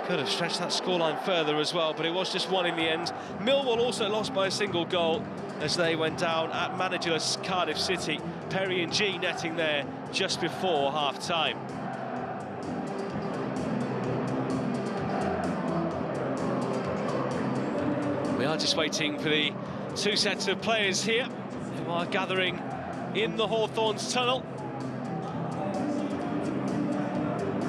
Could have stretched that scoreline further as well, but it was just one in the end. Millwall also lost by a single goal as they went down at managerless Cardiff City. Perry and G netting there just before half-time. We are just waiting for the two sets of players here who are gathering in the Hawthorns tunnel.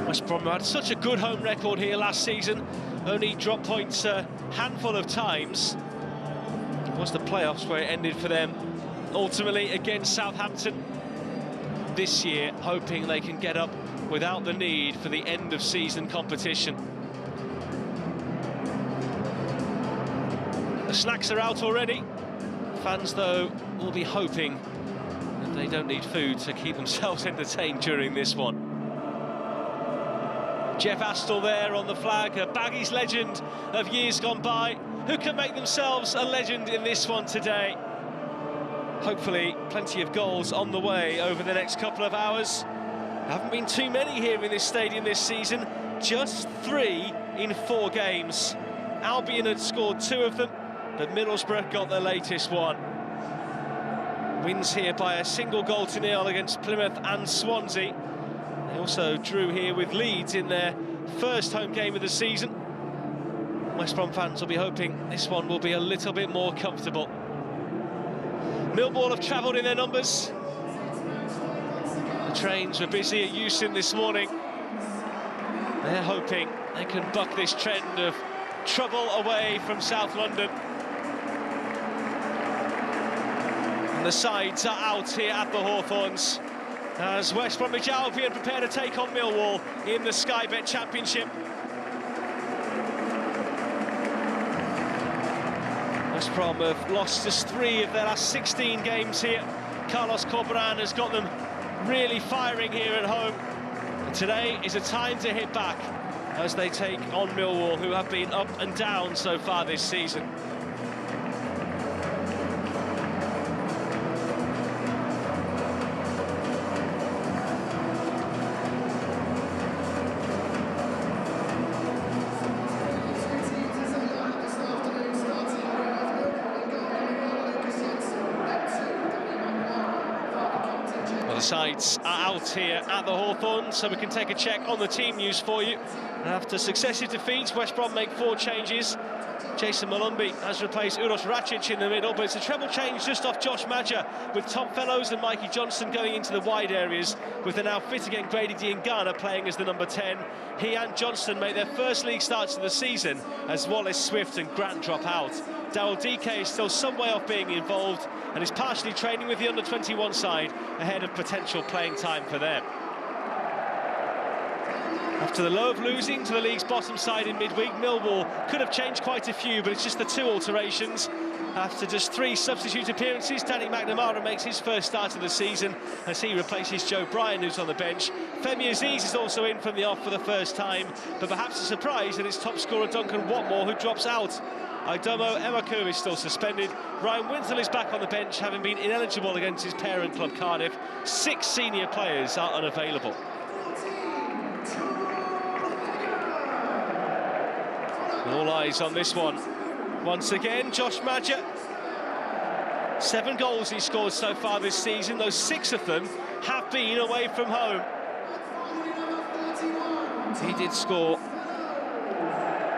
West Brom had such a good home record here last season, only dropped points a handful of times. It was the playoffs where it ended for them, ultimately against Southampton. This year, hoping they can get up without the need for the end of season competition. The snacks are out already. Fans, though, will be hoping that they don't need food to keep themselves entertained during this one. Jeff Astle there on the flag, a Baggies legend of years gone by. Who can make themselves a legend in this one today? Hopefully, plenty of goals on the way over the next couple of hours. Haven't been too many here in this stadium this season, just 3 in 4 games. Albion had scored 2 of them, but Middlesbrough got their latest one. Wins here by a single goal to nil against Plymouth and Swansea. They also drew here with Leeds in their first home game of the season. West Brom fans will be hoping this one will be a little bit more comfortable. Millwall have travelled in their numbers. The trains were busy at Euston this morning. They're hoping they can buck this trend of trouble away from South London. And the sides are out here at the Hawthorns as West Bromwich Albion prepare to take on Millwall in the Sky Bet Championship. West Brom have lost just 3 of their last 16 games here. Carlos Corberán has got them really firing here at home. And today is a time to hit back as they take on Millwall, who have been up and down so far this season. The sides are out here at the Hawthorns, so we can take a check on the team news for you. And after successive defeats, West Brom make 4 changes. Jason Malumbi has replaced Uros Racic in the middle, but it's a treble change just off Josh Maja, with Tom Fellows and Mikey Johnson going into the wide areas, with the now fit again Grady Diangana playing as the number 10. He and Johnson make their first league starts of the season as Wallace, Swift and Grant drop out. Daryl DK is still some way off being involved and is partially training with the under-21 side ahead of potential playing time for them. After the low of losing to the league's bottom side in midweek, Millwall could have changed quite a few, but it's just the 2 alterations. After just 3 substitute appearances, Danny McNamara makes his first start of the season as he replaces Joe Bryan, who's on the bench. Femi Aziz is also in from the off for the first time, but perhaps a surprise that it's top scorer Duncan Watmore who drops out. Aidomo Emaku is still suspended. Ryan Winthall is back on the bench, having been ineligible against his parent club Cardiff. 6 senior players are unavailable. All eyes on this one. Once again, Josh Maja. 7 goals he scored so far this season, though 6 of them have been away from home. He did score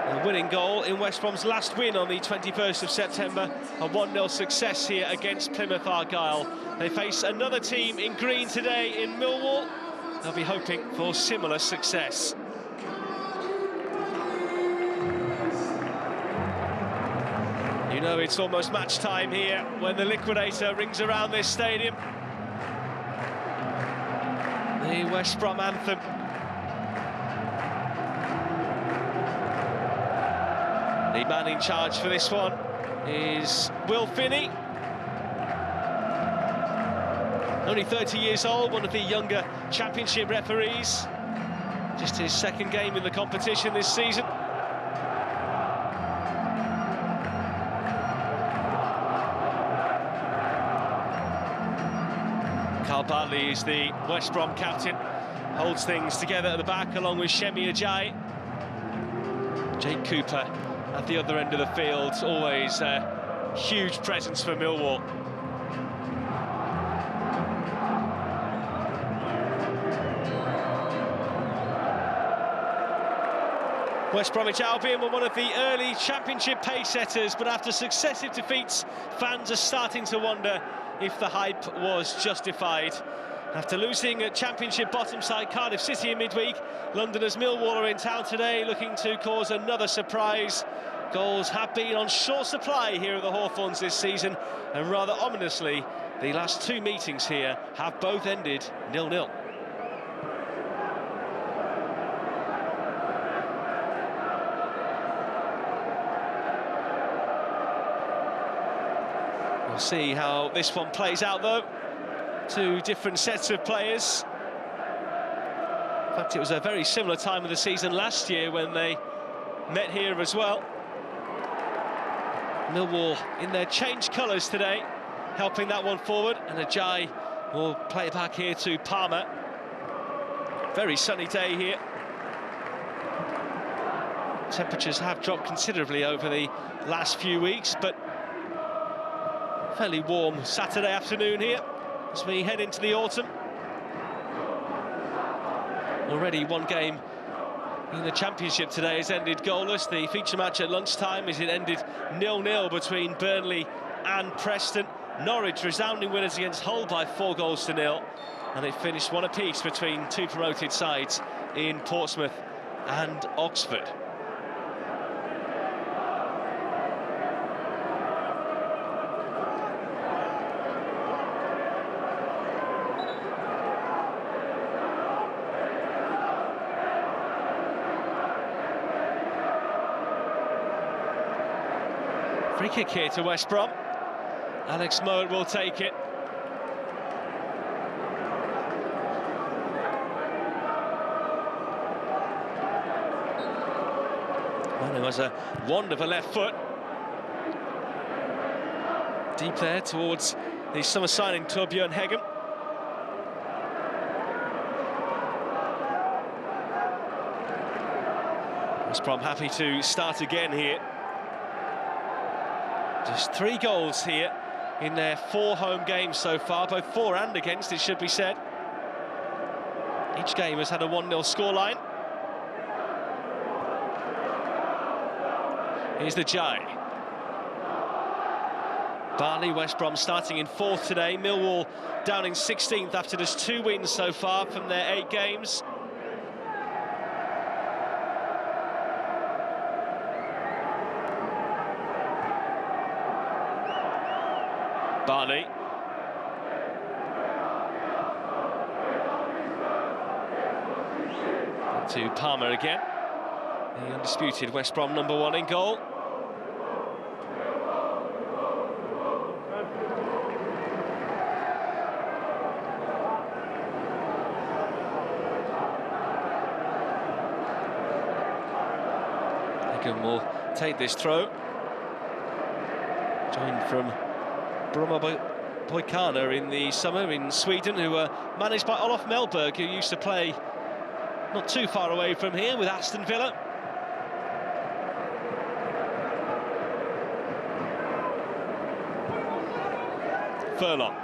a winning goal in West Brom's last win on the 21st of September, a 1-0 success here against Plymouth Argyle. They face another team in green today in Millwall. They'll be hoping for similar success. You know it's almost match time here when the liquidator rings around this stadium. The West Brom anthem. The man in charge for this one is Will Finney. Only 30 years old, one of the younger championship referees. Just his 2nd game in the competition this season. Carl Bartley is the West Brom captain, holds things together at the back along with Shemi Ajayi. Jake Cooper at the other end of the field, always a huge presence for Millwall. West Bromwich Albion were one of the early Championship pace setters, but after successive defeats, fans are starting to wonder if the hype was justified. After losing at Championship bottom side Cardiff City in midweek, Londoners Millwall are in town today looking to cause another surprise. Goals have been on short supply here at the Hawthorns this season, and rather ominously, the last two meetings here have both ended 0-0. We'll see how this one plays out, though. Two different sets of players. In fact, it was a very similar time of the season last year when they met here as well. Millwall in their changed colours today, helping that one forward, and Ajayi will play it back here to Palmer. Very sunny day here. Temperatures have dropped considerably over the last few weeks, but fairly warm Saturday afternoon here as we head into the autumn. Already one game in the Championship today has ended goalless. The feature match at lunchtime as it ended 0-0 between Burnley and Preston. Norwich resounding winners against Hull by 4-0, and it finished one apiece between two promoted sides in Portsmouth and Oxford. Free kick here to West Brom. Alex Mowat will take it. Manu has a wand of a left foot. Deep there towards the summer signing Torbjørn Hegem. West Brom happy to start again here. Just 3 goals here in their 4 home games so far, both for and against, it should be said. Each game has had a 1-0 scoreline. Here's the Jai. Barney, West Brom starting in 4th today. Millwall down in 16th after just 2 wins so far from their 8 games. Barney. To Palmer again. The undisputed West Brom #1 in goal. Hegem will take this throw. Joined from Bromwich in the summer in Sweden, who were managed by Olof Mellberg, who used to play not too far away from here with Aston Villa. Furlong.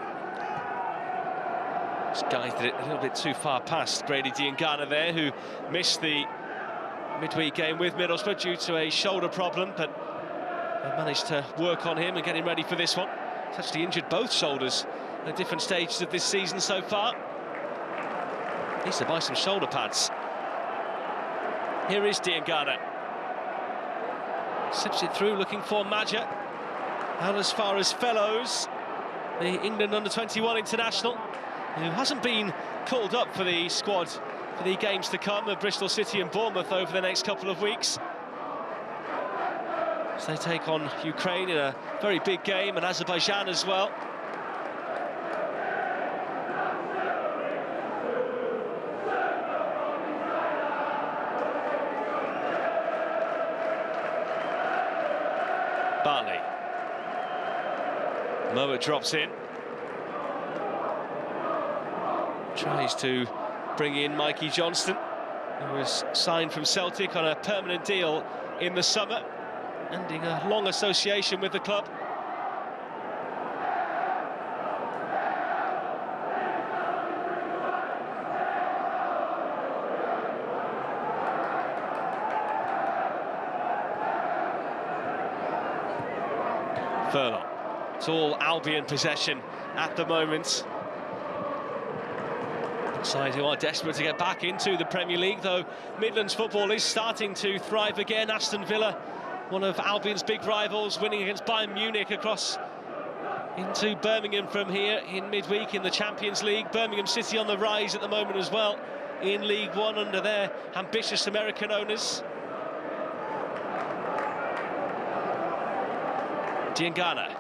Just guided it a little bit too far past Grady Diangana there, who missed the midweek game with Middlesbrough due to a shoulder problem, but they managed to work on him and get him ready for this one. He's actually injured both shoulders at different stages of this season so far. Needs to buy some shoulder pads. Here is Diangana. Sips it through, looking for Maja. Out as far as Fellows, the England under-21 international, who hasn't been called up for the squad for the games to come of Bristol City and Bournemouth over the next couple of weeks. So they take on Ukraine in a very big game, and Azerbaijan as well. Bartley. Mowat drops in. Tries to bring in Mikey Johnston, who was signed from Celtic on a permanent deal in the summer, ending a long association with the club. Furlong. It's all Albion possession at the moment. Side who are desperate to get back into the Premier League, though Midlands football is starting to thrive again. Aston Villa, one of Albion's big rivals, winning against Bayern Munich across into Birmingham from here in midweek in the Champions League. Birmingham City on the rise at the moment as well in League One under their ambitious American owners. Diangana.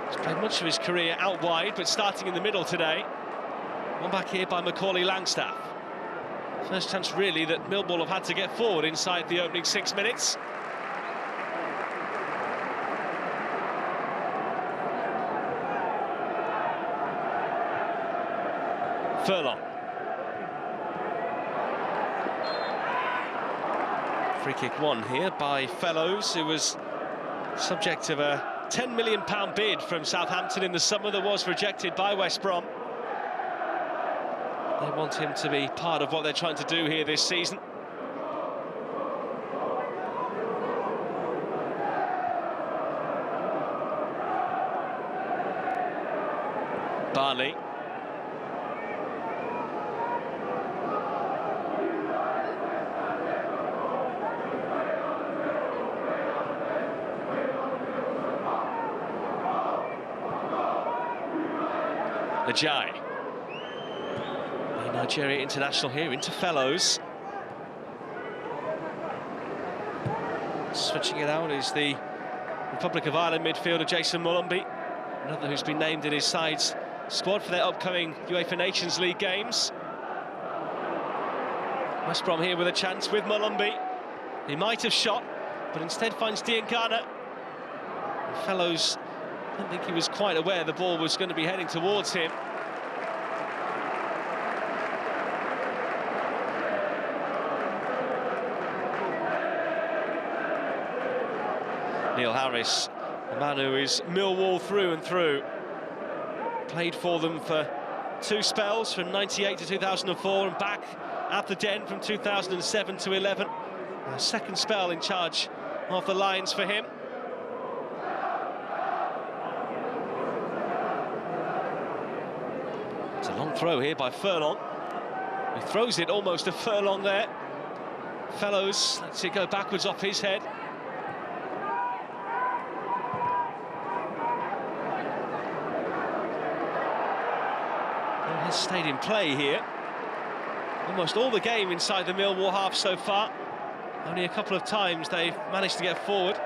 He's played much of his career out wide, but starting in the middle today. One back here by Macaulay Langstaff. First chance really that Millwall have had to get forward inside the opening 6 minutes. Furlong. Free kick won here by Fellows, who was subject of a £10 million bid from Southampton in the summer that was rejected by West Brom. They want him to be part of what they're trying to do here this season. Barley. Ajay. The Nigeria international here into Fellows. Switching it out is the Republic of Ireland midfielder Jason Mullumbey, another who's been named in his side's squad for their upcoming UEFA Nations League games. West Brom here with a chance with Mullumbey. He might have shot, but instead finds Diangana. Fellows, I don't think he was quite aware the ball was going to be heading towards him. Neil Harris, a man who is Millwall through and through. Played for them for 2 spells, from 98 to 2004, and back at the Den from 2007 to 11. A second spell in charge of the Lions for him. It's a long throw here by Furlong. He throws it almost a furlong there. Fellows lets it go backwards off his head. Has stayed in play here. Almost all the game inside the Millwall half so far. Only a couple of times they've managed to get forward.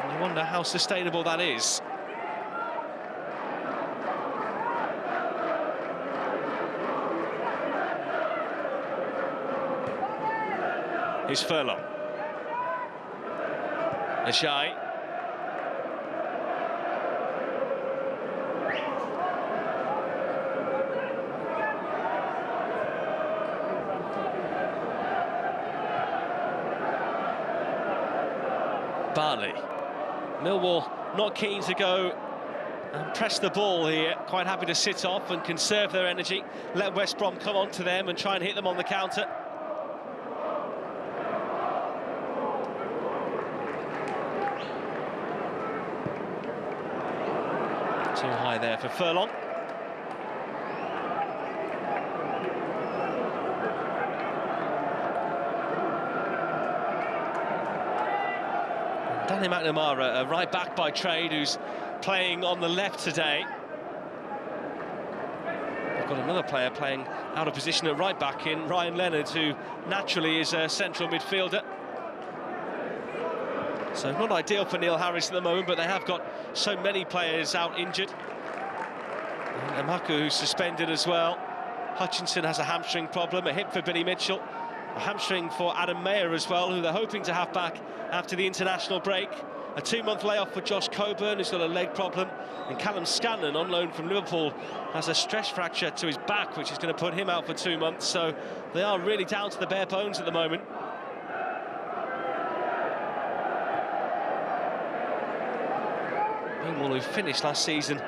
And you wonder how sustainable that is. Here's Furlong. Ajay. Barley. Millwall not keen to go and press the ball here, quite happy to sit off and conserve their energy, let West Brom come on to them and try and hit them on the counter. Too high there for Furlong. Danny McNamara, a right back by trade, who's playing on the left today. They've got another player playing out of position at right back in Ryan Leonard, who naturally is a central midfielder. So not ideal for Neil Harris at the moment, but they have got so many players out injured. And Amaku, who's suspended as well. Hutchinson has a hamstring problem, a hip for Billy Mitchell. A hamstring for Adam Mayer as well, who they're hoping to have back after the international break. a 2-month layoff for Josh Coburn, who's got a leg problem, and Callum Scanlon, on loan from Liverpool, has a stress fracture to his back, which is going to put him out for 2 months. So they are really down to the bare bones at the moment. Millwall, who finished last season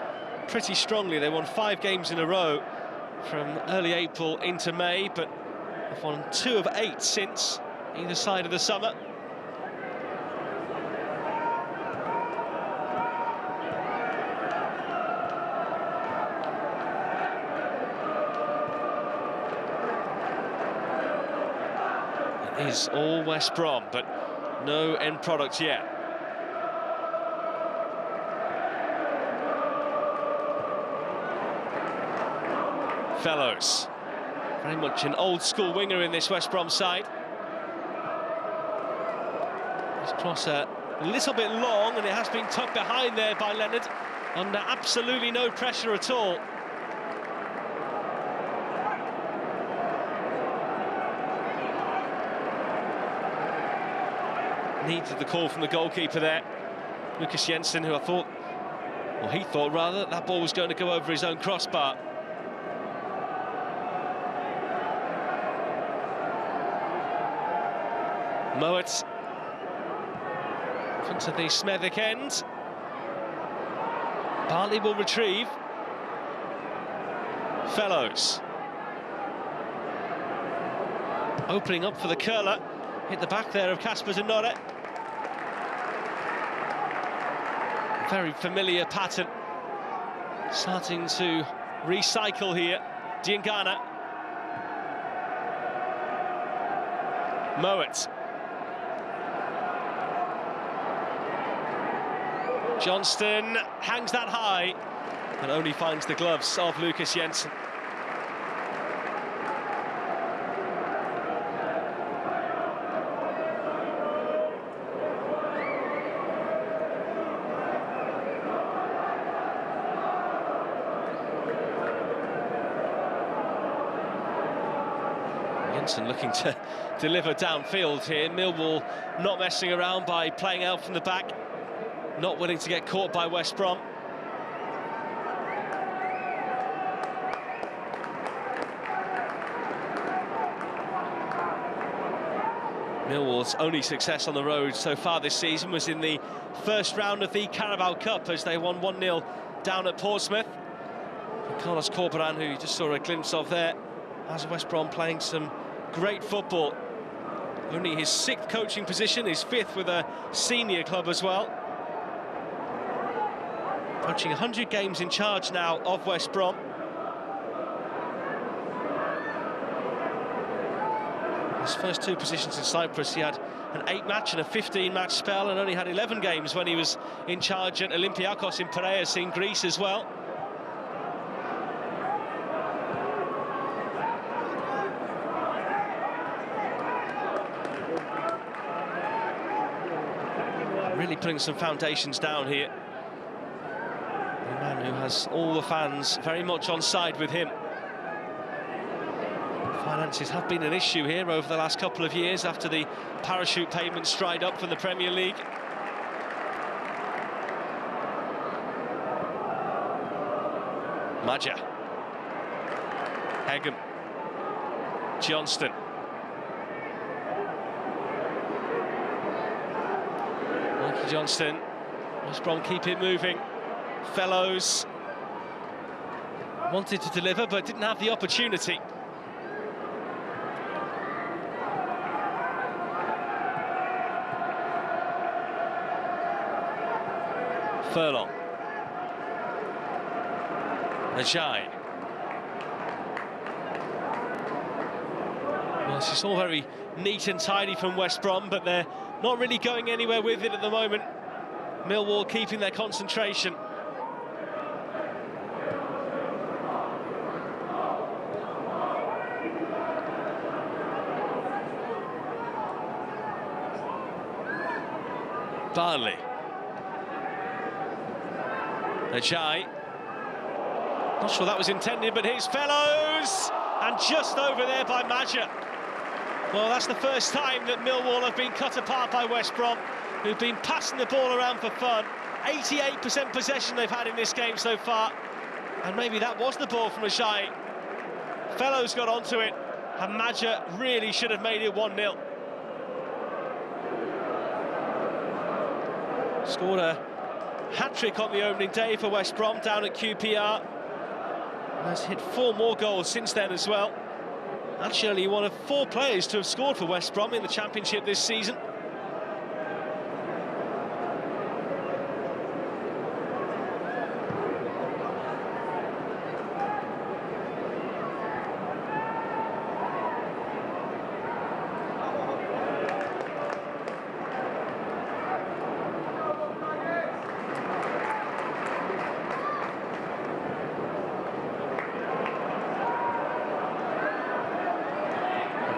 pretty strongly. They won 5 games in a row from early April into May, but have won 2 of 8 since, either side of the summer. It is all West Brom, but no end product yet. Fellows, very much an old-school winger in this West Brom side. This cross a little bit long, and it has been tucked behind there by Leonard, under absolutely no pressure at all. Needed the call from the goalkeeper there, Lucas Jensen, who he thought rather, that ball was going to go over his own crossbar. Mowat, front of the Smethwick end. Bartley will retrieve. Fellows. Opening up for the curler. Hit the back there of Casper de Norre. Very familiar pattern. Starting to recycle here. Diangana. Mowat. Johnston hangs that high and only finds the gloves of Lucas Jensen. Jensen looking to deliver downfield here. Millwall not messing around by playing out from the back. Not willing to get caught by West Brom. Millwall's only success on the road so far this season was in the first round of the Carabao Cup, as they won 1-0 down at Portsmouth. And Carlos Corberán, who you just saw a glimpse of there, has West Brom playing some great football. Only his 6th coaching position, his 5th with a senior club as well. Approaching 100 games in charge now of West Brom. His first 2 positions in Cyprus, he had an 8-match and a 15-match spell, and only had 11 games when he was in charge at Olympiacos in Piraeus in Greece as well. Really putting some foundations down here. A man who has all the fans very much on side with him. Finances have been an issue here over the last couple of years after the parachute payments dried up from the Premier League. Maja. Hegem. Johnston. Mikey Johnston. West Brom keep it moving. Fellows wanted to deliver but didn't have the opportunity. Furlong. Ajay. Well, this is all very neat and tidy from West Brom, but they're not really going anywhere with it at the moment. Millwall keeping their concentration. Barley. Ajay. Not sure that was intended, but here's Fellows! And just over there by Maja. Well, that's the first time that Millwall have been cut apart by West Brom. who've been passing the ball around for fun. 88% possession they've had in this game so far, and maybe that was the ball from Ajayi. Fellows got onto it, and Maja really should have made it 1-0. Scored a hat-trick on the opening day for West Brom down at QPR. And has hit 4 more goals since then as well. Actually, one of 4 players to have scored for West Brom in the Championship this season.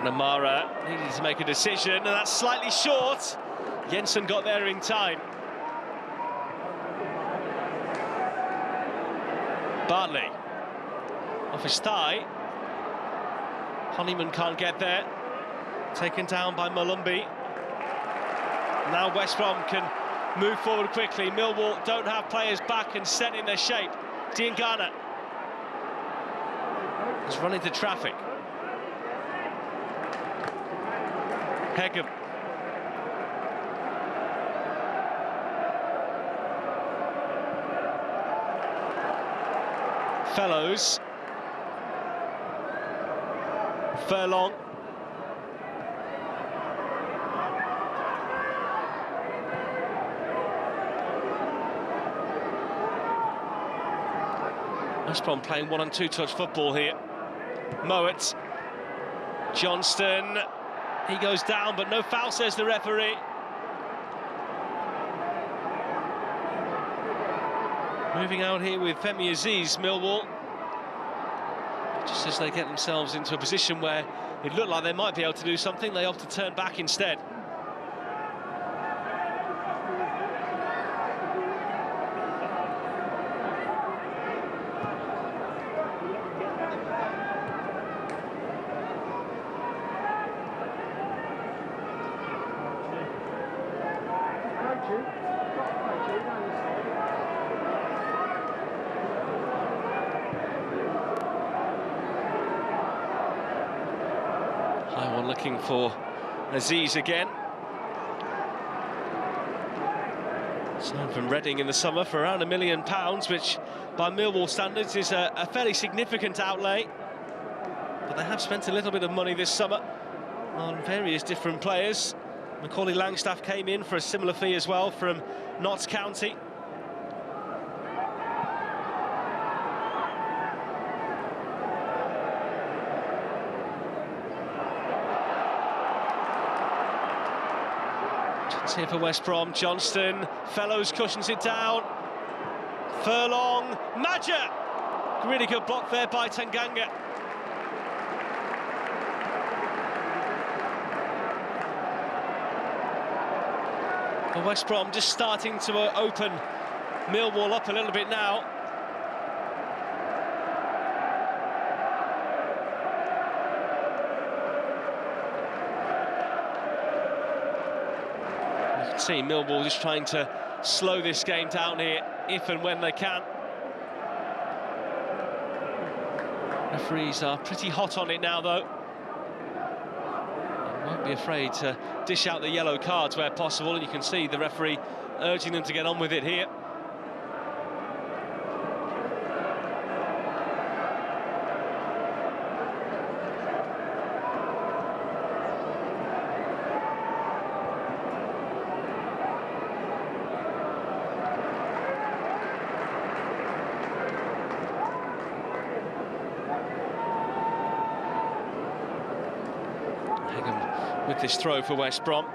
Namara needed to make a decision, and that's slightly short. Jensen got there in time. Bartley off his thigh. Honeyman can't get there. Taken down by Malumbi. Now West Brom can move forward quickly. Millwall don't have players back and set in their shape. Diangana has run into traffic. Peckham. Fellows. Furlong. West Brom playing 1- and 2-touch football here. Mowat. Johnston. He goes down, but no foul, says the referee. Moving out here with Femi Aziz, Millwall. Just as they get themselves into a position where it looked like they might be able to do something, they opt to turn back instead. High one looking for Aziz again. Signed from Reading in the summer for around £1 million, which by Millwall standards is a fairly significant outlay. But they have spent a little bit of money this summer on various different players. Macaulay Langstaff came in for a similar fee as well from Notts County. Here for West Brom. Johnston, Fellows cushions it down. Furlong, Maja! Really good block there by Tanganga. Well, West Brom just starting to open Millwall up a little bit now. See Millwall just trying to slow this game down here if and when they can. Referees are pretty hot on it now, though. They won't be afraid to dish out the yellow cards where possible, and you can see the referee urging them to get on with it here. With this throw for West Brom.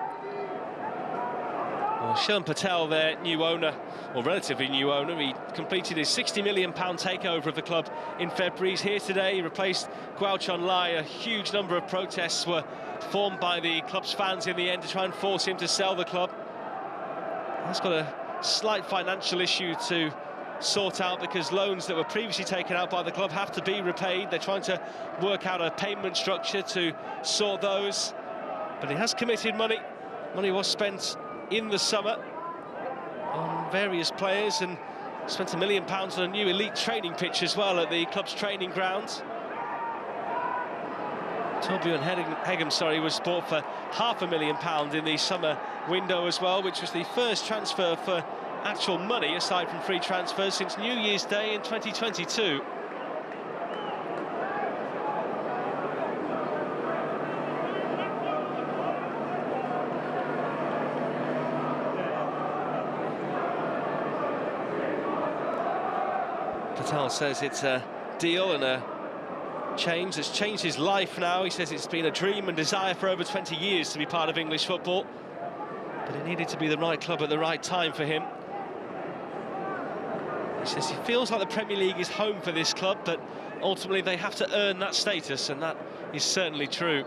Well, Shilan Patel, their new owner, or relatively new owner, he completed his £60 million takeover of the club in February. He's here today. He replaced Guauchon Lai. A huge number of protests were formed by the club's fans in the end to try and force him to sell the club. That's got a slight financial issue to sort out because loans that were previously taken out by the club have to be repaid. They're trying to work out a payment structure to sort those. But he has committed money. Money was spent in the summer on various players and spent £1 million on a new elite training pitch as well at the club's training grounds. Torbjorn Hegem, was bought for £500,000 in the summer window as well, which was the first transfer for actual money, aside from free transfers, since New Year's Day in 2022. Patel says it's a deal and a change that's changed his life now. He says it's been a dream and desire for over 20 years to be part of English football, but it needed to be the right club at the right time for him. He says he feels like the Premier League is home for this club, but ultimately they have to earn that status, and that is certainly true.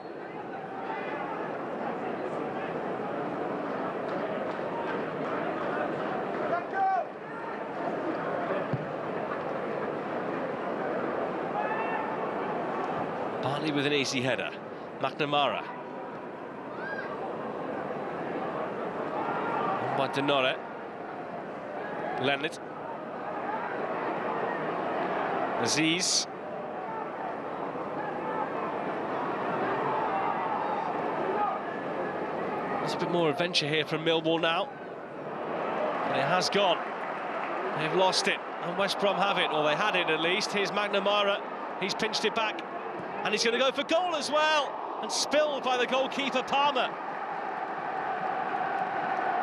Bartley with an easy header. McNamara. By Denore. Leonard. Aziz. There's a bit more adventure here from Millwall now. But it has gone. They've lost it, and West Brom have it, or they had it at least. Here's McNamara. He's pinched it back. And he's going to go for goal as well, and spilled by the goalkeeper, Palmer.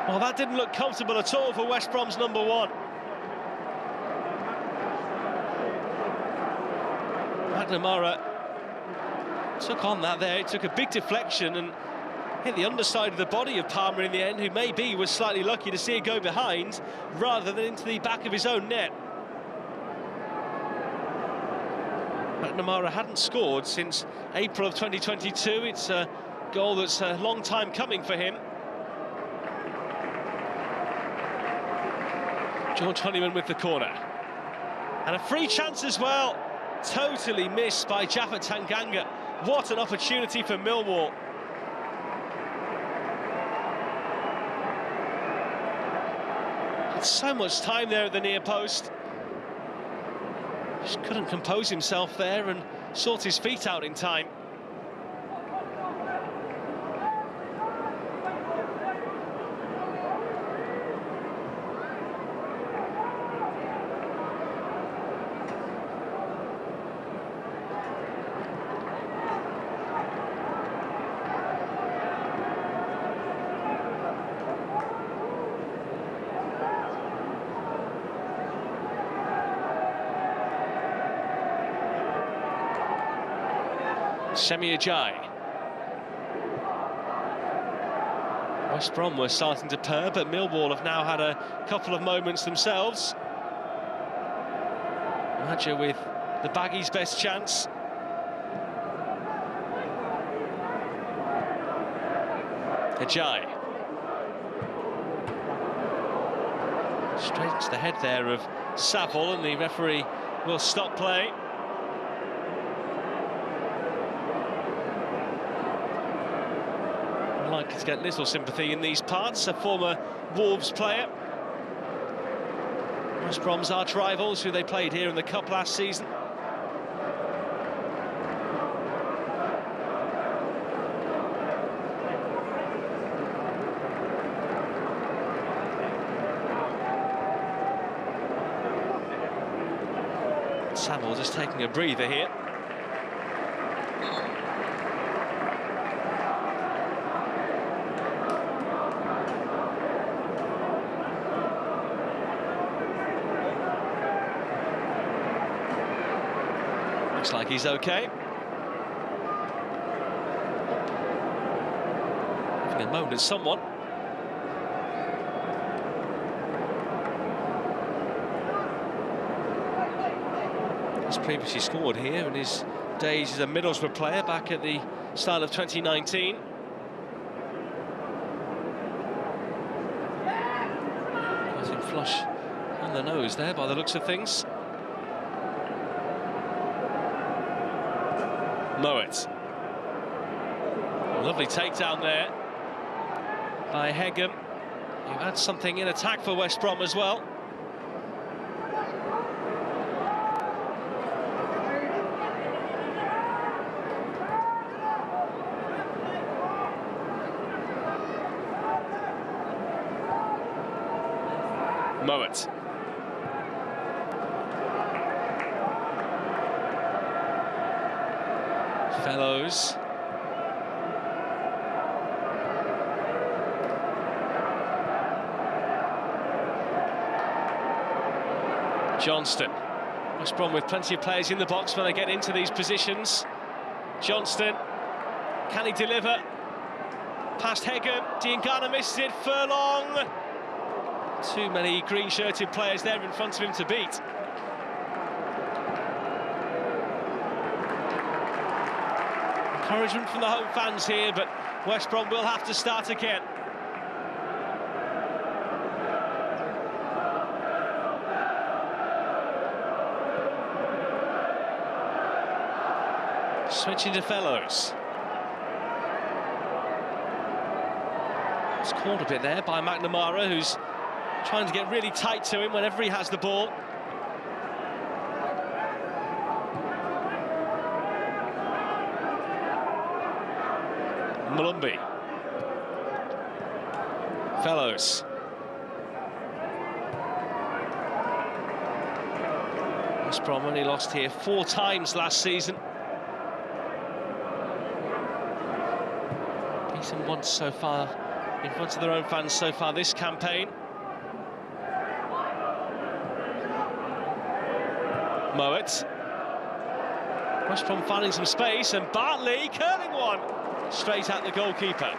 Well, that didn't look comfortable at all for West Brom's number one. McNamara took on that there. It took a big deflection and hit the underside of the body of Palmer in the end, who maybe was slightly lucky to see it go behind rather than into the back of his own net. McNamara hadn't scored since April of 2022. It's a goal that's a long time coming for him. George Honeyman with the corner. And a free chance as well. Totally missed by Japhet Tanganga. What an opportunity for Millwall. Had so much time there at the near post. Just couldn't compose himself there and sort his feet out in time. Semi Ajayi. West Brom were starting to purr, but Millwall have now had a couple of moments themselves. Madger with the Baggies' best chance. Ajayi. Straight to the head there of Saville, and the referee will stop play. Likely to get little sympathy in these parts, a former Wolves player. West Brom's arch rivals, who they played here in the Cup last season. Saville just taking a breather here. Looks like he's okay. Having a moan at someone. He's previously scored here in his days as a Middlesbrough player back at the start of 2019. Got him flush on the nose there by the looks of things. Mowat. Lovely takedown there by Hegem. You had something in attack for West Brom as well. Mowat. Fellows. Johnston. West Brom with plenty of players in the box when they get into these positions. Johnston, can he deliver? Past Hagan, Diangana misses it, Furlong. Too many green-shirted players there in front of him to beat. Encouragement from the home fans here, but West Brom will have to start again. Switching to Fellows. It's called a bit there by McNamara, who's trying to get really tight to him whenever he has the ball. Malumbi. Fellows. West Brom only lost here 4 times last season. Beaten once so far in front of their own fans so far this campaign. Mowat. West Brom finding some space, and Bartley curling one straight at the goalkeeper.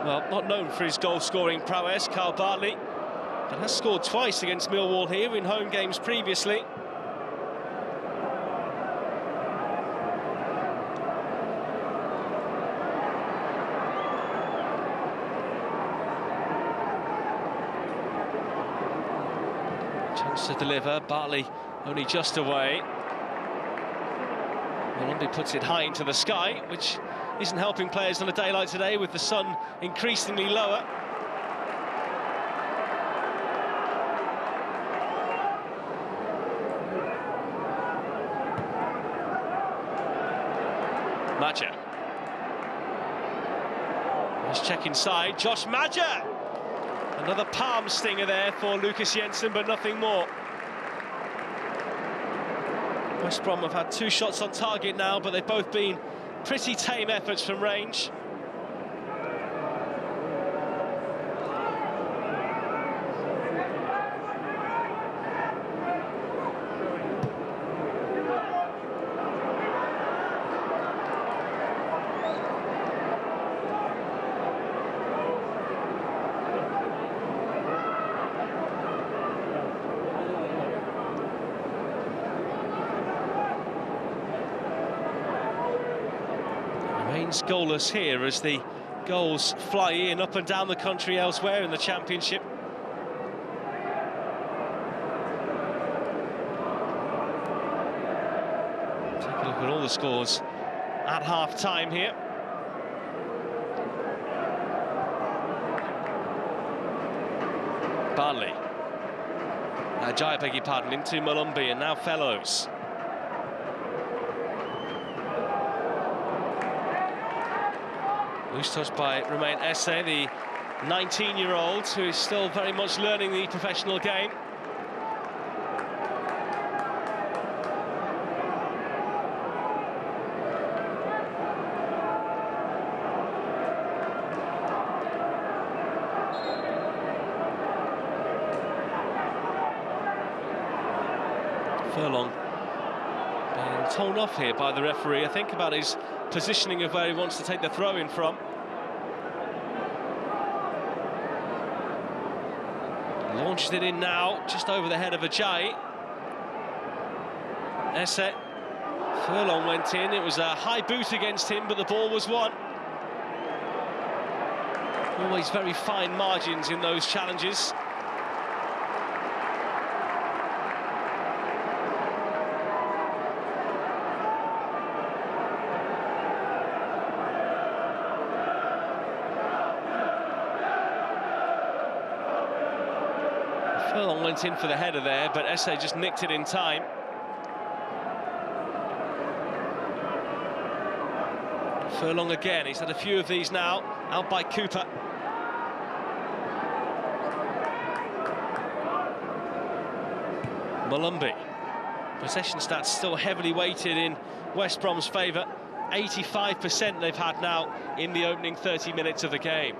Well, not known for his goal-scoring prowess, Carl Bartley, but has scored twice against Millwall here in home games previously. Chance to deliver, Bartley only just away. Malumbi puts it high into the sky, which isn't helping players on a day like today with the sun increasingly lower. Madger. Let's check inside, Josh Madger! Another palm stinger there for Lucas Jensen, but nothing more. West Brom have had 2 shots on target now, but they've both been pretty tame efforts from range. Remains goalless here as the goals fly in up and down the country elsewhere in the Championship. Take a look at all the scores at half-time here. Bartley. Jai, beg your pardon, into Malumbi, and now Fellows. Loose touch by Romain Esse, the 19-year-old who is still very much learning the professional game. Furlong being told off here by the referee, I think, about his positioning of where he wants to take the throw in from. Launched it in now, just over the head of Ajayi. Esse. Furlong went in, it was a high boot against him, but the ball was won. Always very fine margins in those challenges. Furlong went in for the header there, but Esse just nicked it in time. Furlong again, he's had a few of these now, out by Cooper. Malumbi. Possession stats still heavily weighted in West Brom's favour. 85% they've had now in the opening 30 minutes of the game.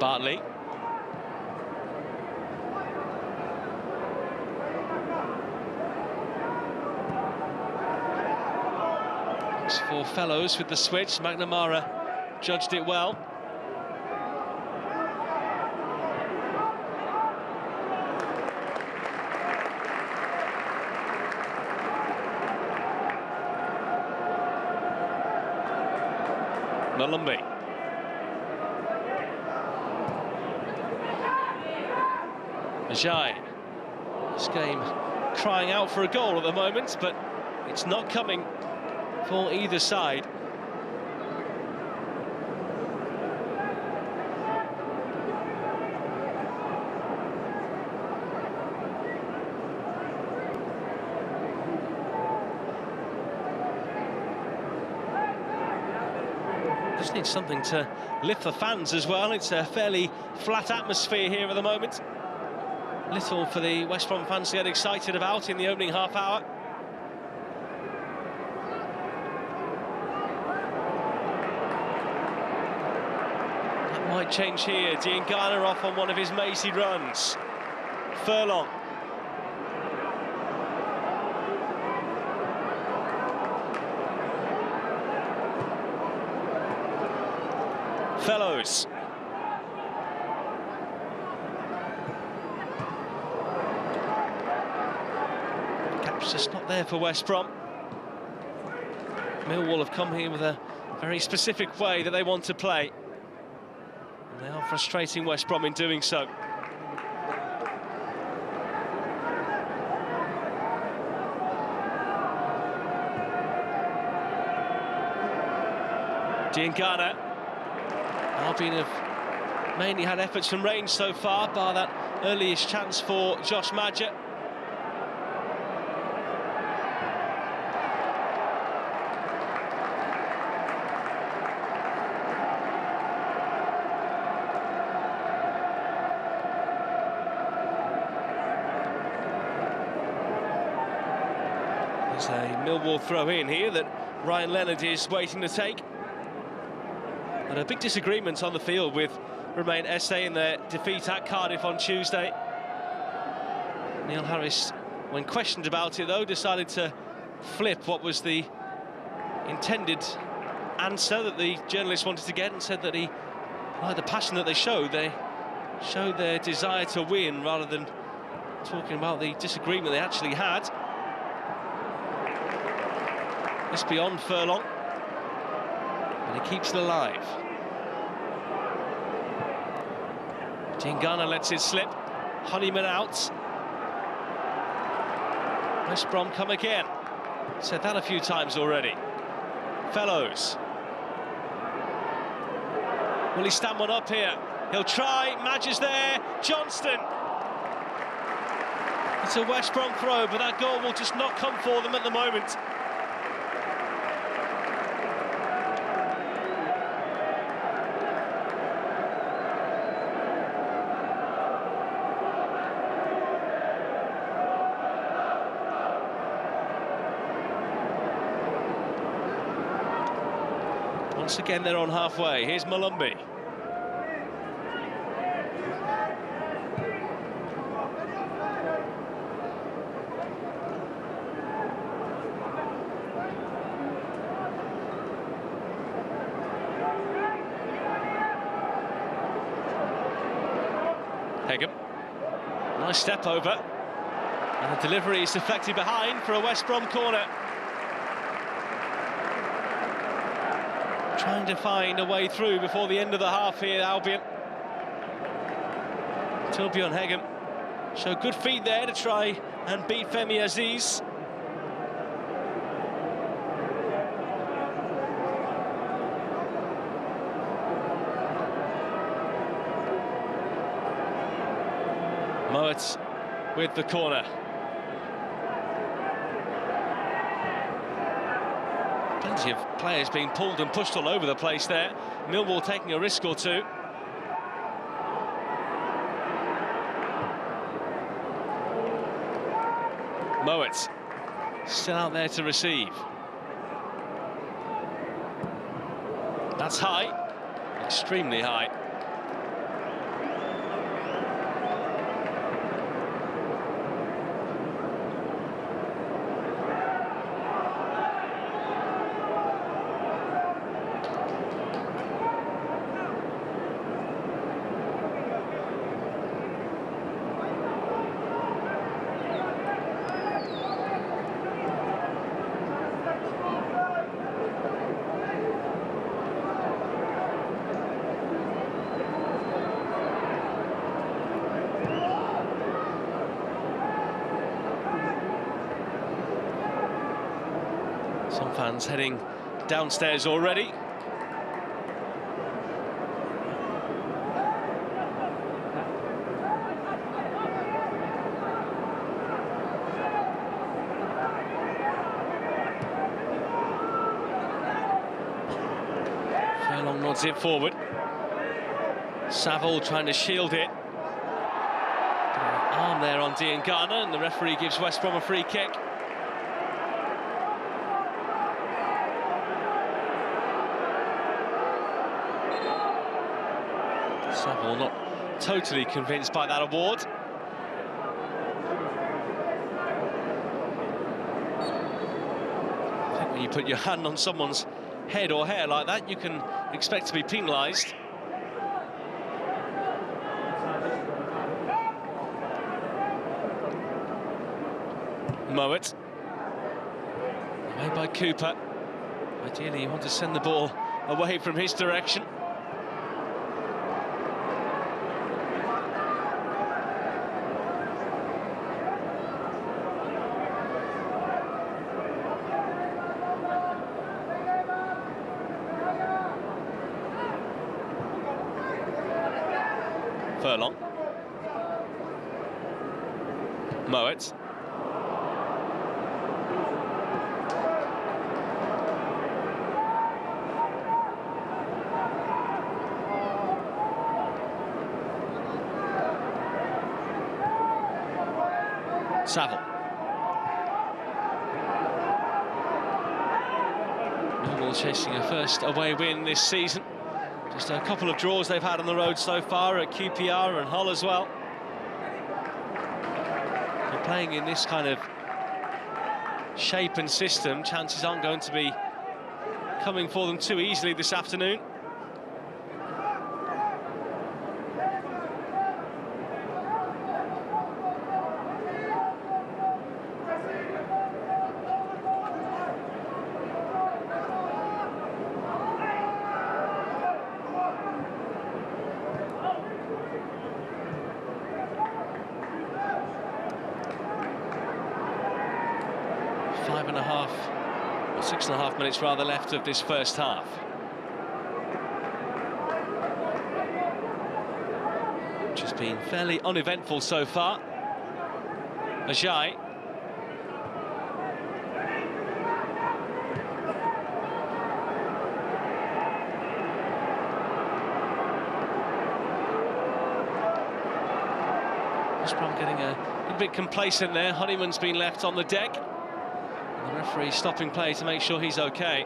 Bartley. It's for Fellows with the switch. McNamara judged it well. Malumbi. Majai. This game crying out for a goal at the moment, but it's not coming for either side. Just need something to lift the fans as well. It's a fairly flat atmosphere here at the moment. Little for the West Brom fans to get excited about in the opening half hour. That might change here. Diangana off on one of his mazy runs. Furlong. Fellows. Just not there for West Brom. Millwall have come here with a very specific way that they want to play, and they are frustrating West Brom in doing so. Diangana. Albion have mainly had efforts from range so far, bar that earliest chance for Josh Madger. There's a Millwall throw-in here that Ryan Leonard is waiting to take. And a big disagreement on the field with Romain Esse in their defeat at Cardiff on Tuesday. Neil Harris, when questioned about it though, decided to flip what was the intended answer that the journalist wanted to get, and said that he liked the passion that they showed their desire to win, rather than talking about the disagreement they actually had. This beyond Furlong, and he keeps it alive. Diangana lets it slip. Honeyman out. West Brom come again. Said that a few times already. Fellows. Will he stand one up here? He'll try. Madger's there. Johnston. It's a West Brom throw, but that goal will just not come for them at the moment. Once again, they're on halfway. Here's Malumbi. Hegem. Nice step over. And the delivery is deflected behind for a West Brom corner. Trying to find a way through before the end of the half here, Albion. Torbjorn Hegem showed good feet there to try and beat Femi Aziz. Moet with the corner. Plenty of players being pulled and pushed all over the place there. Millwall taking a risk or two. Moet still out there to receive. That's high, extremely high. Some fans heading downstairs already. Furlong nods it forward. Saville trying to shield it. Arm there on Dean Garner, and the referee gives West Brom a free kick. Saville not totally convinced by that award. I think when you put your hand on someone's head or hair like that, you can expect to be penalised. Moet. Away by Cooper. Ideally, you want to send the ball away from his direction. Furlong. Moet. Saville. Millwall chasing a first away win this season. Just a couple of draws they've had on the road so far at QPR and Hull as well. They're playing in this kind of shape and system. Chances aren't going to be coming for them too easily this afternoon. Or 6.5 minutes rather left of this first half. Which has been fairly uneventful so far. Ajay. West Brom getting a bit complacent there. Honeyman's been left on the deck. The referee stopping play to make sure he's okay.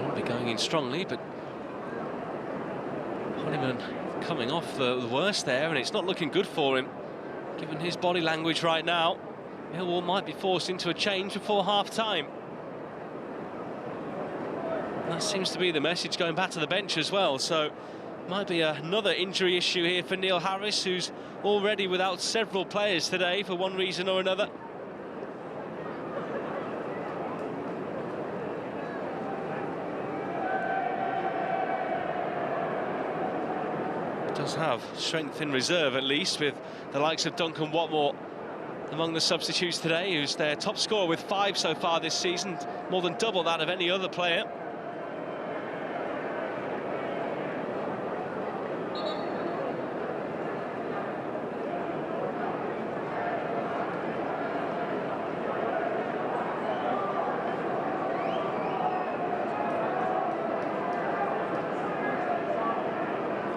Won't be going in strongly, but Honeyman coming off the worst there, and it's not looking good for him, given his body language right now. Millwall might be forced into a change before half-time. That seems to be the message going back to the bench as well, so Might be another injury issue here for Neil Harris, who's already without several players today for one reason or another. Does have strength in reserve, at least, with the likes of Duncan Watmore among the substitutes today, who's their top scorer with 5 so far this season, more than double that of any other player.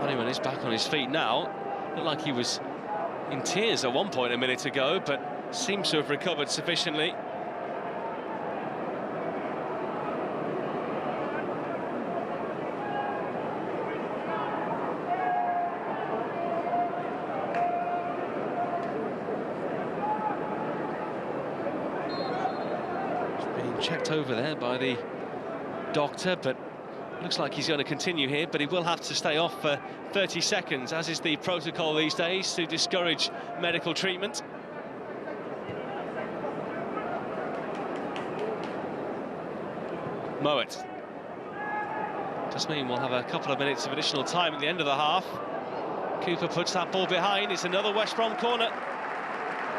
When he's back on his feet now, looked like he was in tears at one point a minute ago, but seems to have recovered sufficiently. He's being checked over there by the doctor, but looks like he's going to continue here, but he will have to stay off for 30 seconds, as is the protocol these days, to discourage medical treatment. Mowat. Does mean we'll have a couple of minutes of additional time at the end of the half. Cooper puts that ball behind. It's another West Brom corner.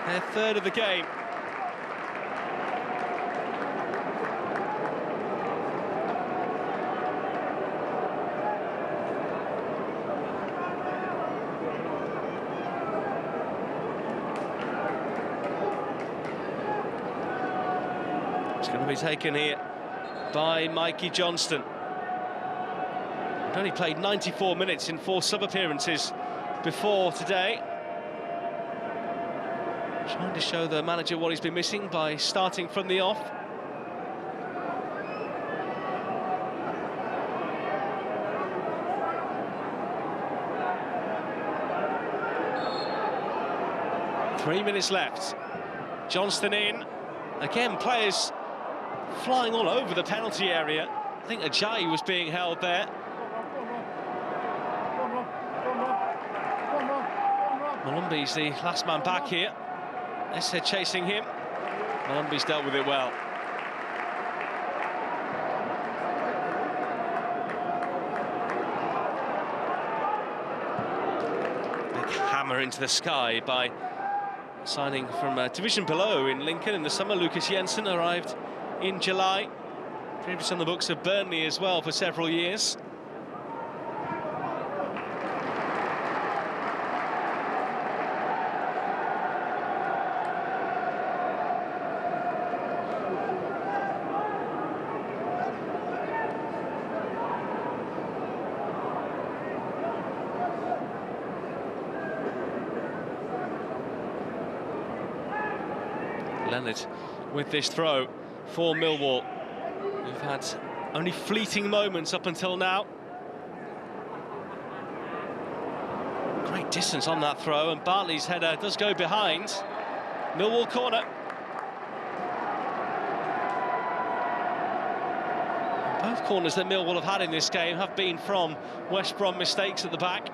Their third of the game. It's going to be taken here by Mikey Johnston. He'd only played 94 minutes in 4 sub-appearances before today. Trying to show the manager what he's been missing by starting from the off. Three minutes left. Johnston in. Again, players flying all over the penalty area. I think Ajayi was being held there. Malumbi's the last man back here. Esse chasing him. Malumbi's dealt with it well. Big hammer into the sky by signing from a division below in Lincoln in the summer. Lucas Jensen arrived in July, previous on the books of Burnley as well for several years. Leonard with this throw for Millwall, who've had only fleeting moments up until now. Great distance on that throw, and Bartley's header does go behind. Millwall corner. Both corners that Millwall have had in this game have been from West Brom mistakes at the back.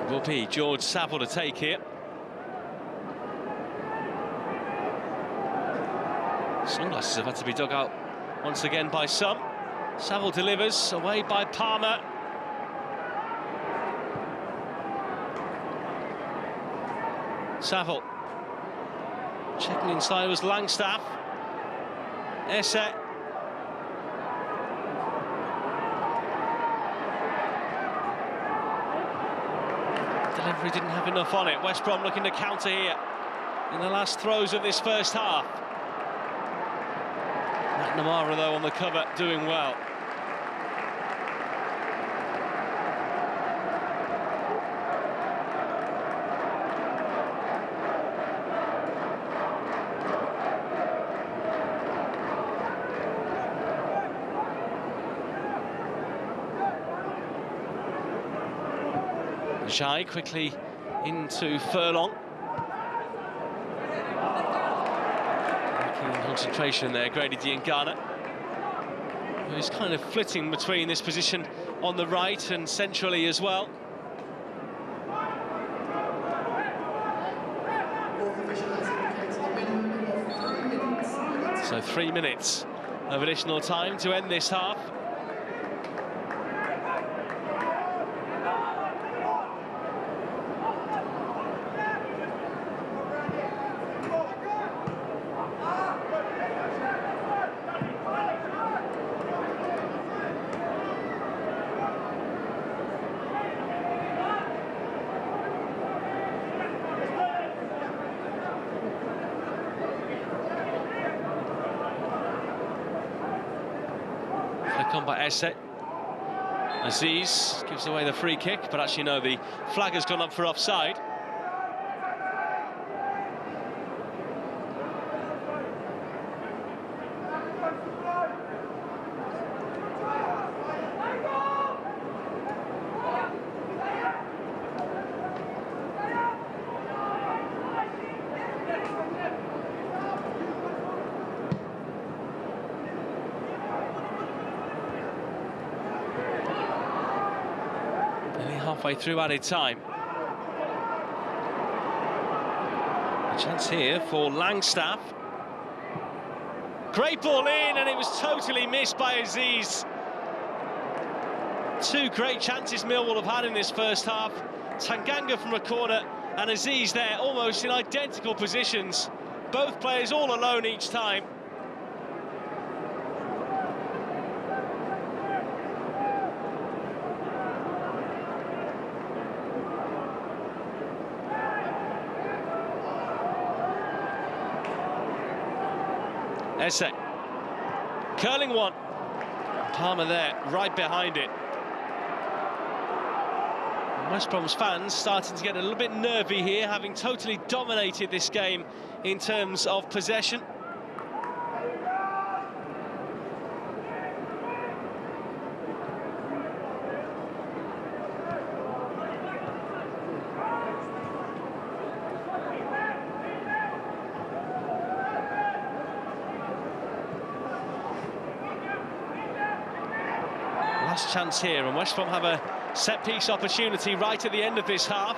Will be George Saville to take here. Sunglasses have had to be dug out once again by some. Saville delivers, away by Palmer. Saville. Checking inside was Langstaff. Esse. Delivery didn't have enough on it. West Brom looking to counter here in the last throws of this first half. McNamara, though, on the cover, doing well. Ajay quickly into Furlong. Making concentration there, Grady Diangana, who's kind of flitting between this position on the right and centrally as well. So 3 minutes of additional time to end this half. Flick on by Esse. Aziz gives away the free kick, but actually no, the flag has gone up for offside. Halfway through added time. A chance here for Langstaff. Great ball in, and it was totally missed by Aziz. Two great chances Millwall have had in this first half. Tanganga from a corner and Aziz there, almost in identical positions. Both players all alone each time. Esse, curling one, Palmer there, right behind it. And West Brom's fans starting to get a little bit nervy here, having totally dominated this game in terms of possession. Last chance here, and West Brom have a set-piece opportunity right at the end of this half.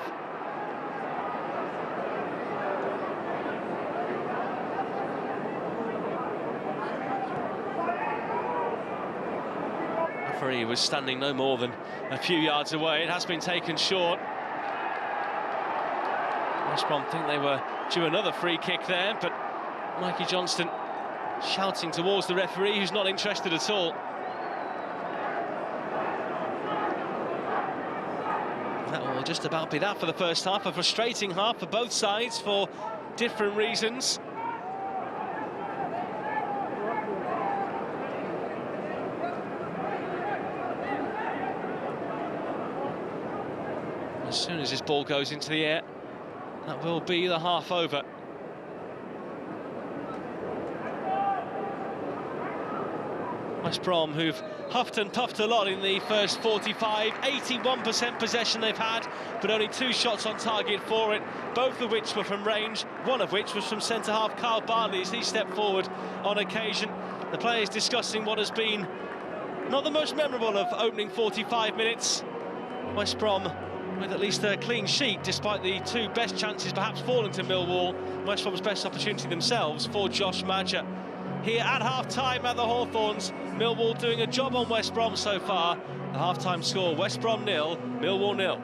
The referee was standing no more than a few yards away. It has been taken short. West Brom think they were due another free kick there, but Mikey Johnston shouting towards the referee, who's not interested at all. That will just about be that for the first half. A frustrating half for both sides for different reasons. As soon as this ball goes into the air, that will be the half over. West Brom, who've huffed and puffed a lot in the first 45, 81% possession they've had, but only 2 shots on target for it, both of which were from range, one of which was from centre-half Kyle Barley as he stepped forward on occasion. The players discussing what has been not the most memorable of opening 45 minutes. West Brom with at least a clean sheet, despite the 2 best chances perhaps falling to Millwall. West Brom's best opportunity themselves for Josh Maja. Here at half-time at the Hawthorns, Millwall doing a job on West Brom so far. The half-time score, West Brom 0, Millwall 0.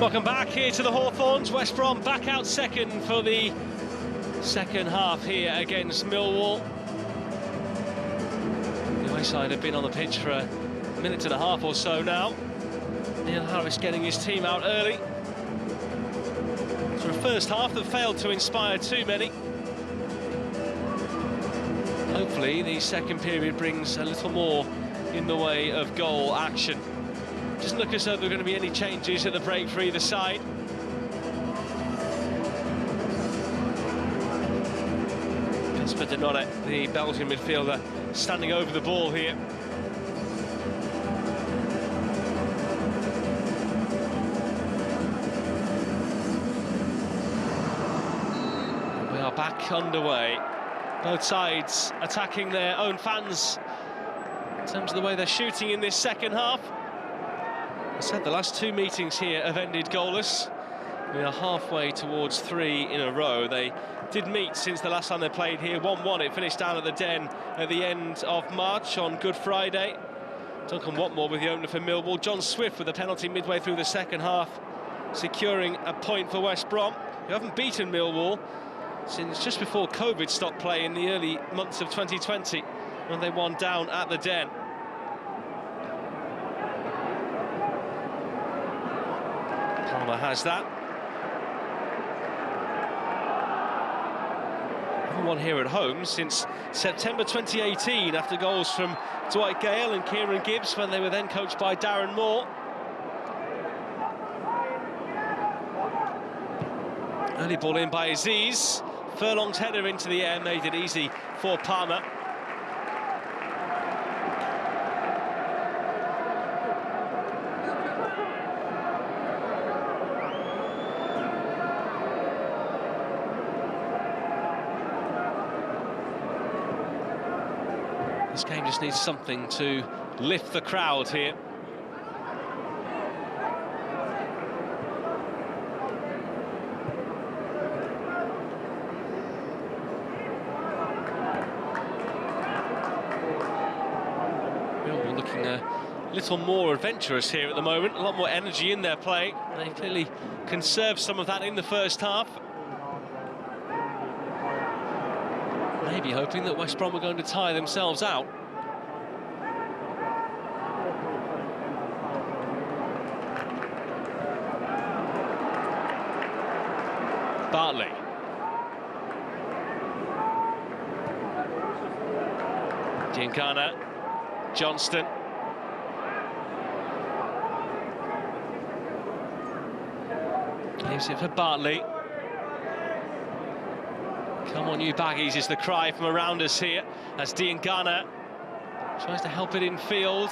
Welcome back here to the Hawthorns. West Brom back out second for the second half here against Millwall. The away side have been on the pitch for a minute and a half or so now. Neil Harris getting his team out early. For a first half that failed to inspire too many. Hopefully the second period brings a little more in the way of goal action. Doesn't look as though there are going to be any changes at the break for either side. Casper Denonet, the Belgian midfielder, standing over the ball here. We are back underway. Both sides attacking their own fans in terms of the way they're shooting in this second half. I said the last two meetings here have ended goalless. We are halfway towards 3 in a row. They did meet since the last time they played here. 1-1, it finished down at the Den at the end of March on Good Friday. Duncan Watmore with the opener for Millwall. John Swift with a penalty midway through the second half, securing a point for West Brom, who haven't beaten Millwall since just before COVID stopped play in the early months of 2020, when they won down at the Den. Palmer has that. Haven't won here at home since September 2018, after goals from Dwight Gale and Kieran Gibbs, when they were then coached by Darren Moore. Early ball in by Aziz. Furlong's header into the air made it easy for Palmer. This game just needs something to lift the crowd here. Millwall looking a little more adventurous here at the moment, a lot more energy in their play. They clearly conserved some of that in the first half. Maybe hoping that West Brom are going to tire themselves out. Bartley. Diangana. Johnston. Leaves it for Bartley. Come on, you baggies, is the cry from around us here, as Diangana tries to help it in field,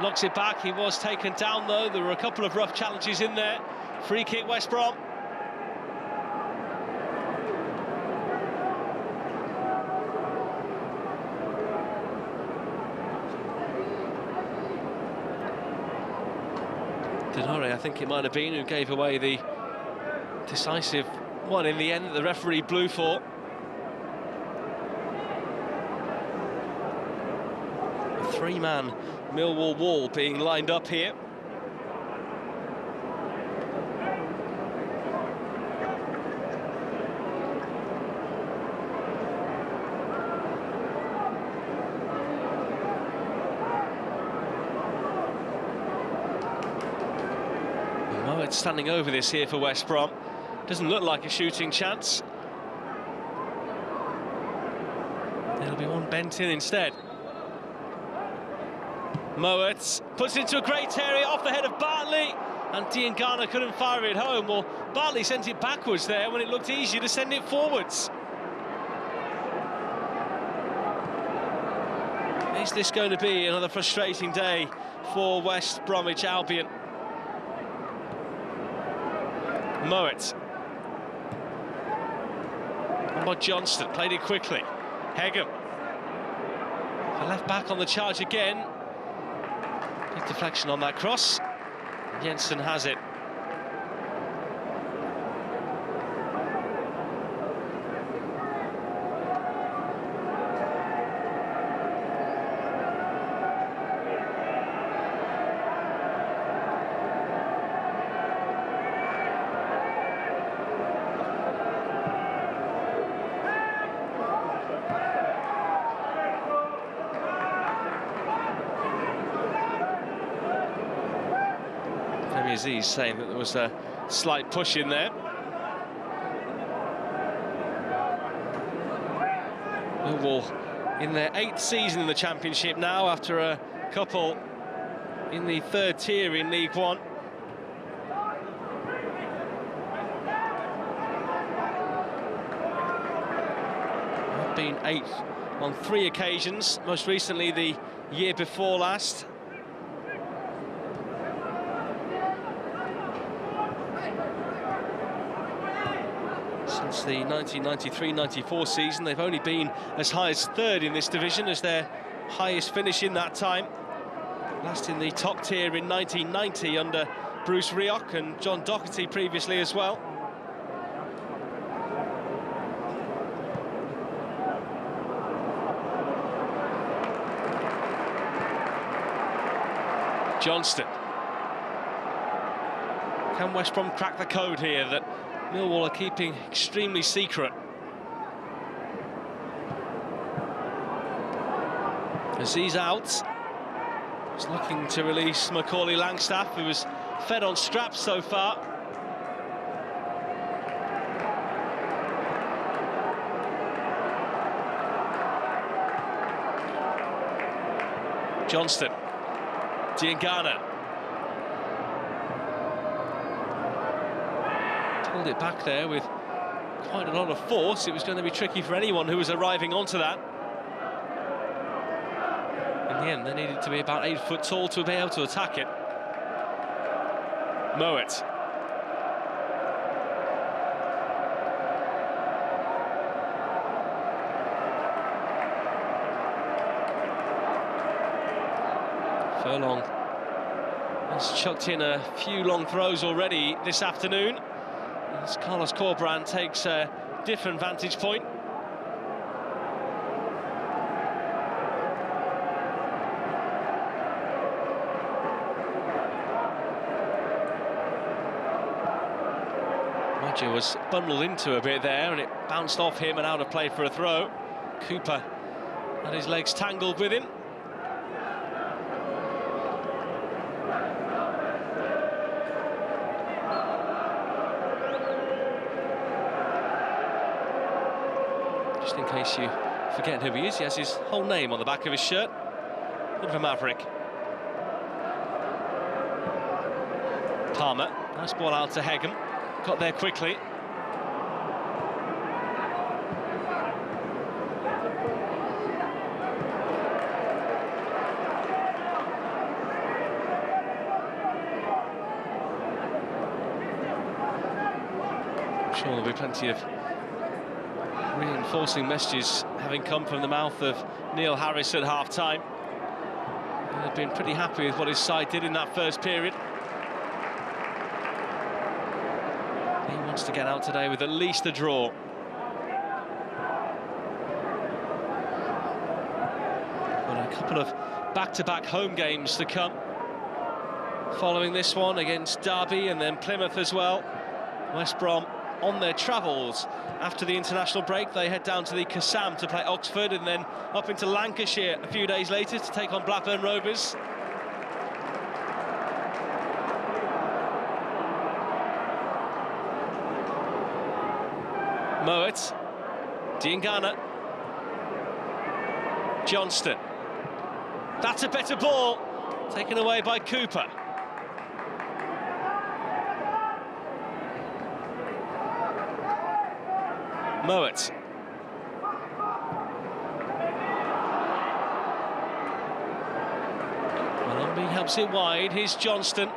knocks it back. He was taken down, though. There were a couple of rough challenges in there. Free kick, West Brom. Denore, I think it might have been, who gave away the decisive one in the end that the referee blew for. A three-man Millwall wall being lined up here. Mowatt standing over this here for West Brom. Doesn't look like a shooting chance. There'll be one bent in instead. Mowatt puts it into a great area off the head of Bartley, and Diangana couldn't fire it home. Well, Bartley sent it backwards there when it looked easier to send it forwards. Is this going to be another frustrating day for West Bromwich Albion? Mowatt. By Johnston, played it quickly. Hegem. A left back on the charge again. Big deflection on that cross. Jensen has it. Aziz saying that there was a slight push in there. Millwall in their 8th season in the Championship now, after a couple in the 3rd tier in League One. Been 8th on 3 occasions, most recently the year before last. Since the 1993-94 season, they've only been as high as 3rd in this division as their highest finish in that time. Last in the top tier in 1990 under Bruce Rioch and John Doherty previously as well. Johnston. Can West Brom crack the code here that Millwall are keeping extremely secret? Aziz out. He's looking to release Macaulay Langstaff, who was fed on straps so far. Johnston. Diangana. Pulled it back there with quite a lot of force. It was going to be tricky for anyone who was arriving onto that. In the end, they needed to be about 8 foot tall to be able to attack it. Mowat. Furlong has chucked in a few long throws already this afternoon, as Carlos Corberán takes a different vantage point. Roger was bundled into a bit there and it bounced off him and out of play for a throw. Cooper had his legs tangled with him. Just in case you forget who he is, he has his whole name on the back of his shirt. Bit of a maverick. Palmer, nice ball out to Hegem. Got there quickly. I'm sure there'll be plenty of reinforcing messages having come from the mouth of Neil Harris at half-time. They've been pretty happy with what his side did in that first period. He wants to get out today with at least a draw. Got a couple of back-to-back home games to come. Following this one against Derby and then Plymouth as well. West Brom on their travels after the international break. They head down to the Kassam to play Oxford and then up into Lancashire a few days later to take on Blackburn Rovers. Mowat, Diangana, Johnston. That's a better ball, taken away by Cooper. Mowat. Malumbi helps it wide. Here's Johnston.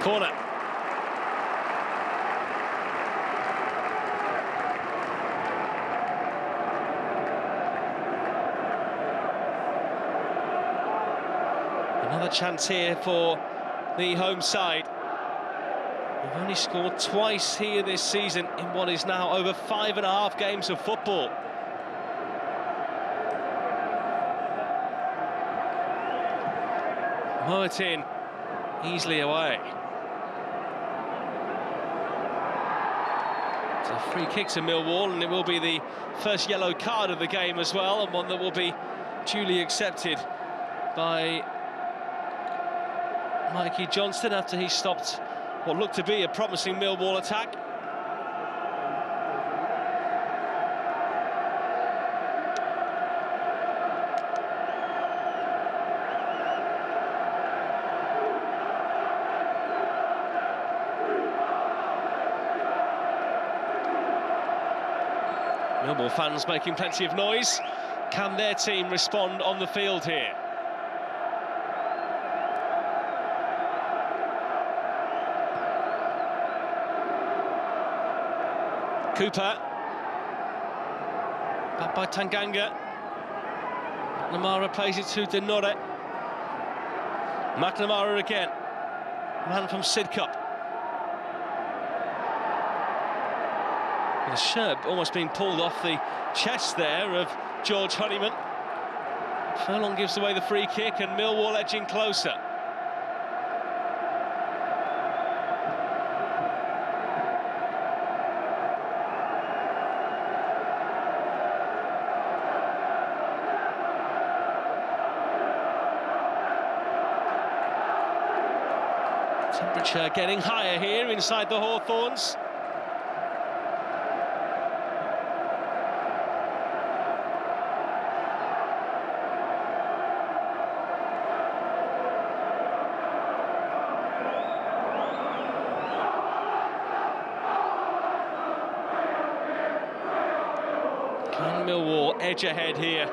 Corner. Another chance here for the home side. They've only scored twice here this season in what is now over 5.5 games of football. Martin easily away. It's a free kick to Millwall, and it will be the first yellow card of the game as well, and one that will be duly accepted by Mikey Johnston after he stopped what looked to be a promising Millwall attack. Millwall fans making plenty of noise. Can their team respond on the field here? Cooper. Back by Tanganga. McNamara plays it to Denore. McNamara again. Man from Sidcup. The shirt almost being pulled off the chest there of George Honeyman. Furlong gives away the free kick and Millwall edging closer. Temperature getting higher here inside the Hawthorns. Can Millwall edge ahead here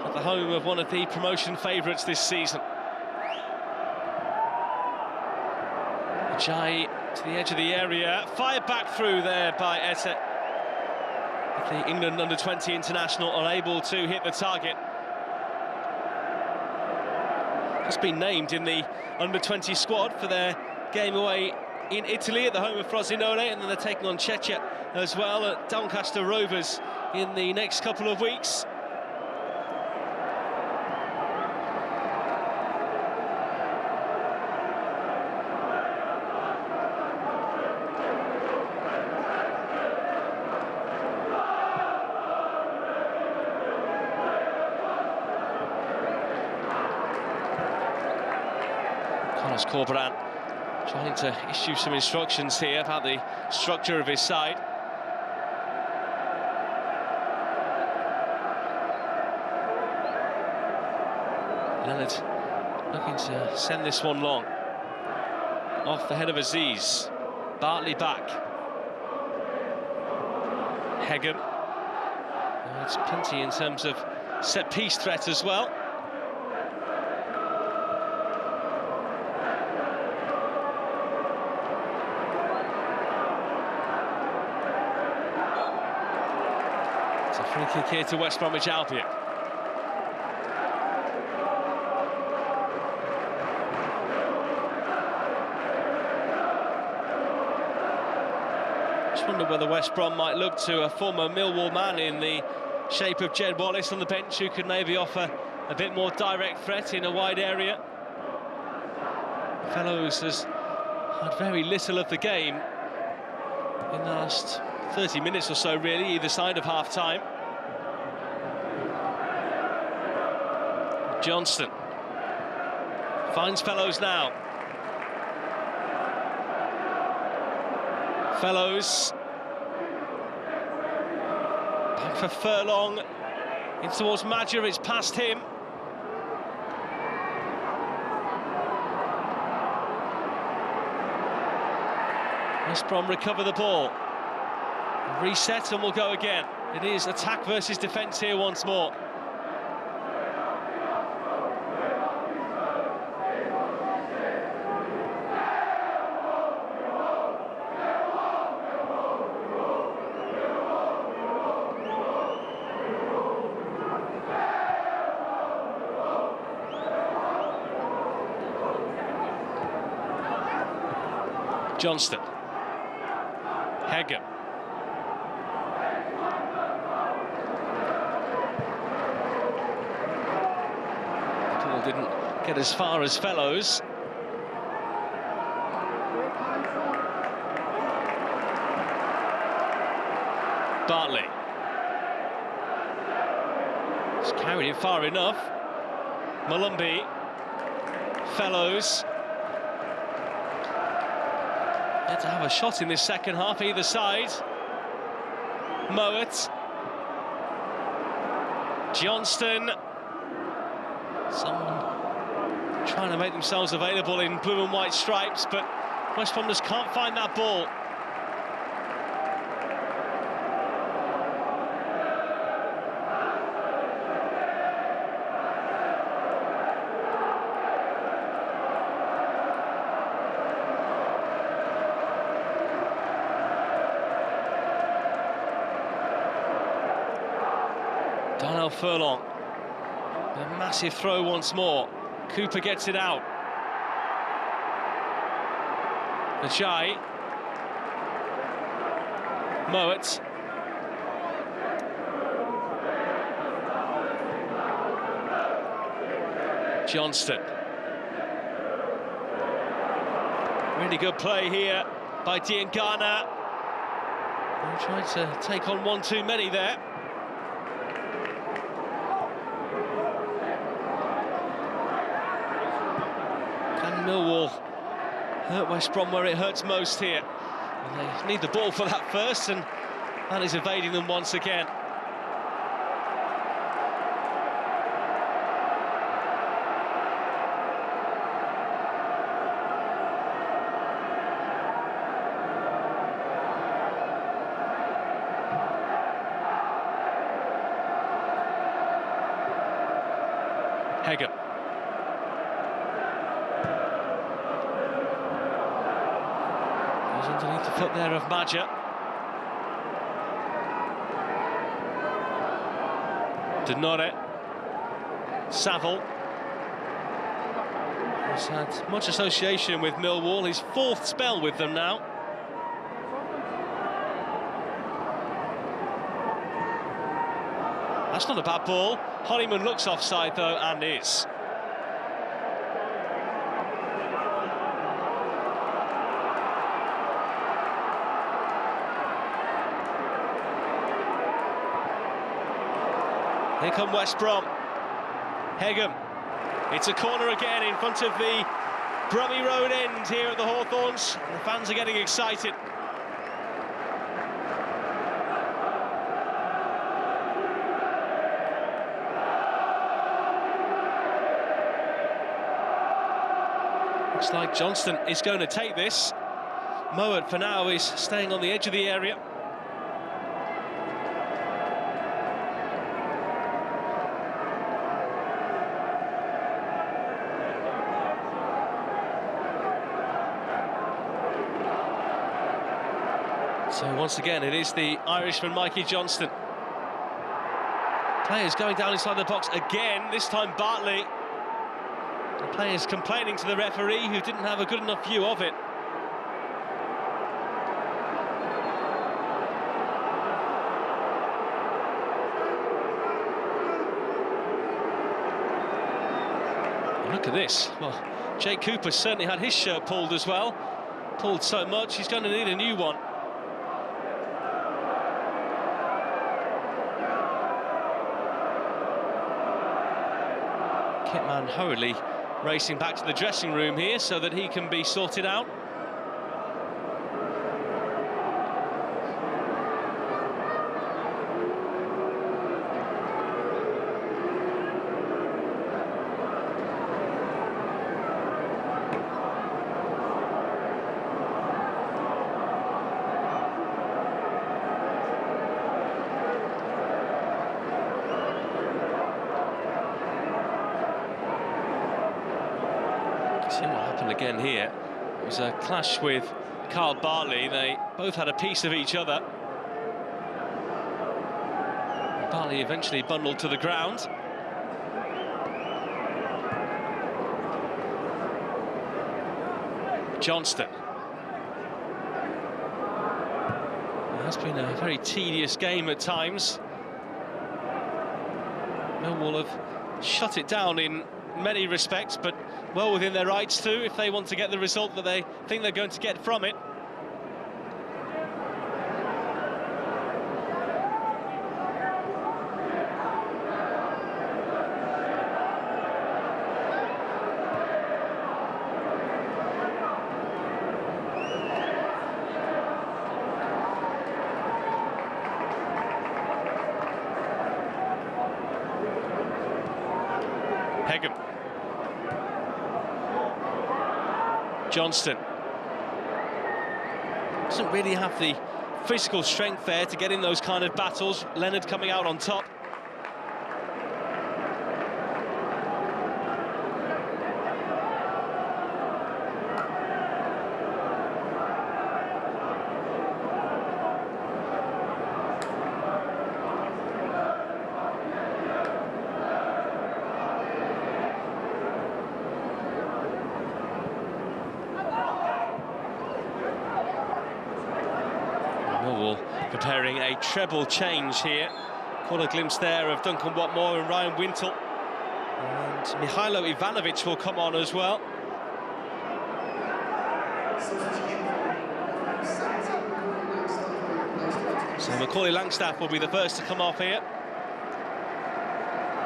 at the home of one of the promotion favourites this season? Jai to the edge of the area, fired back through there by Ette. The England under-20 international unable to hit the target. Has been named in the under-20 squad for their game away in Italy at the home of Frosinone, and then they're taking on Cecce as well at Doncaster Rovers in the next couple of weeks. Corberan trying to issue some instructions here about the structure of his side. Leonard looking to send this one long. Off the head of Aziz. Bartley back. Hegem. It's plenty in terms of set-piece threat as well. Free kick here to West Bromwich Albion. Just wonder whether West Brom might look to a former Millwall man in the shape of Jed Wallace on the bench, who could maybe offer a bit more direct threat in a wide area. Fellows has had very little of the game in the last 30 minutes or so, really, either side of half-time. Johnston finds Fellows now. Fellows back for Furlong in towards Madger. It's past him. West Brom recover the ball. Reset and we'll go again. It is attack versus defence here once more. Johnston. Hegem. The ball didn't get as far as Fellows. Bartley. It's carried it far enough. Malumbi. Fellows. Had to have a shot in this second half, either side. Mowat. Johnston. Someone trying to make themselves available in blue and white stripes, but West Brom just can't find that ball. Darnell Furlong, a massive throw once more. Cooper gets it out. Ajay. Mowat. Johnston. Really good play here by Diangana. Trying to take on one too many there. Millwall hurt West Brom where it hurts most here. And they need the ball for that first, and that is evading them once again. Hegem. Underneath the foot there of Maja. Denore. Saville. He's had much association with Millwall, his fourth spell with them now. That's not a bad ball. Honeyman looks offside though, and is. Here come West Brom. Hegem. It's a corner again in front of the Brummie Road end here at the Hawthorns. The fans are getting excited. Looks like Johnston is going to take this. Mowat for now is staying on the edge of the area. So once again, it is the Irishman, Mikey Johnston. Players going down inside the box again, this time Bartley. The players complaining to the referee, who didn't have a good enough view of it. Look at this. Well, Jake Cooper certainly had his shirt pulled as well. Pulled so much, he's going to need a new one. Kitman hurriedly racing back to the dressing room here so that he can be sorted out. See what happened again here. It was a clash with Carl Bartley. They both had a piece of each other. Bartley eventually bundled to the ground. Johnston. It has been a very tedious game at times. Millwall have shut it down in many respects, but well within their rights too, if they want to get the result that they think they're going to get from it. Hegem. Johnston. Doesn't really have the physical strength there to get in those kind of battles. Leonard coming out on top. Millwall preparing a treble change here. Caught a glimpse there of Duncan Watmore and Ryan Wintle. And Mihailo Ivanovic will come on as well. So Macaulay Langstaff will be the first to come off here.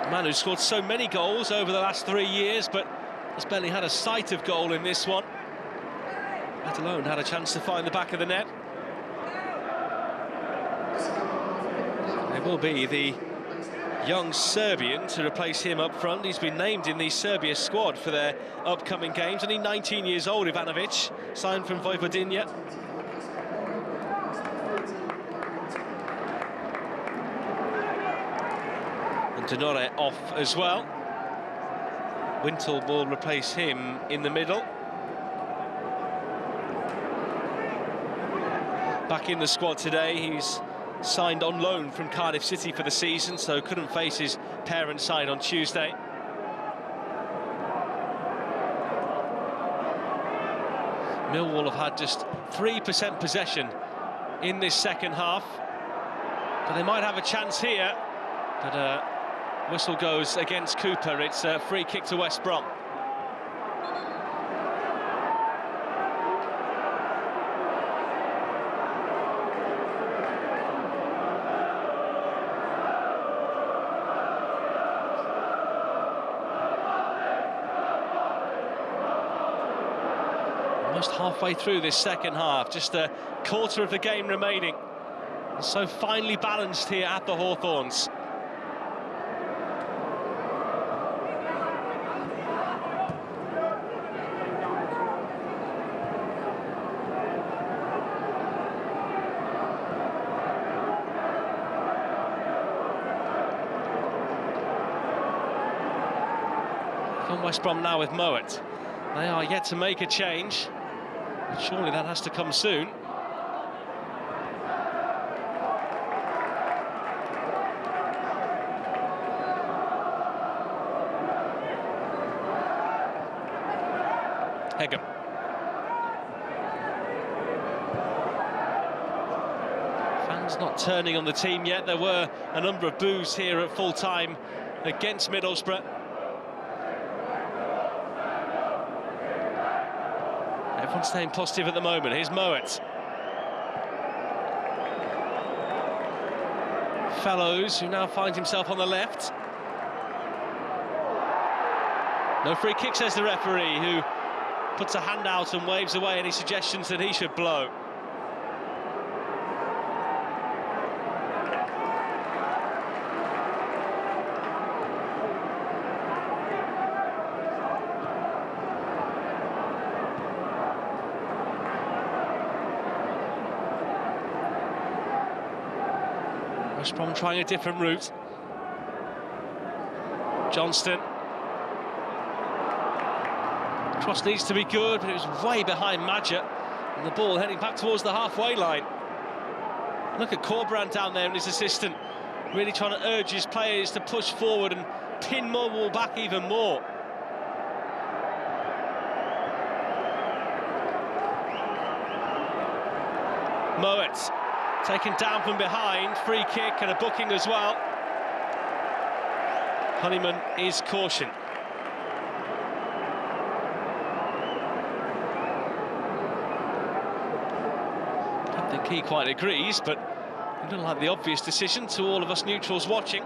A man who's scored so many goals over the last 3 years, but has barely had a sight of goal in this one, let alone had a chance to find the back of the net. It will be the young Serbian to replace him up front. He's been named in the Serbia squad for their upcoming games. Only 19 years old, Ivanovic, signed from Vojvodina. And Denore off as well. Wintle will replace him in the middle. Back in the squad today, he's signed on loan from Cardiff City for the season, so couldn't face his parent side on Tuesday. Millwall have had just 3% possession in this second half, but they might have a chance here. But whistle goes against Cooper. It's a free kick to West Brom. Almost halfway through this second half, just a quarter of the game remaining. So finely balanced here at the Hawthorns. From West Brom now with Mowat. They are yet to make a change. Surely that has to come soon. Hegem. Fans not turning on the team yet. There were a number of boos here at full time against Middlesbrough. Everyone's staying positive at the moment. Here's Mowat. Fellows, who now finds himself on the left. No free kick, says the referee, who puts a hand out and waves away any suggestions that he should blow. West Brom trying a different route. Johnston. Cross needs to be good, but it was way behind Madja, and the ball heading back towards the halfway line. Look at Corbrand down there and his assistant, really trying to urge his players to push forward and pin Millwall back even more. Mowat taken down from behind, free kick and a booking as well. Honeyman is cautioned. I don't think he quite agrees, but it doesn't like the obvious decision to all of us neutrals watching.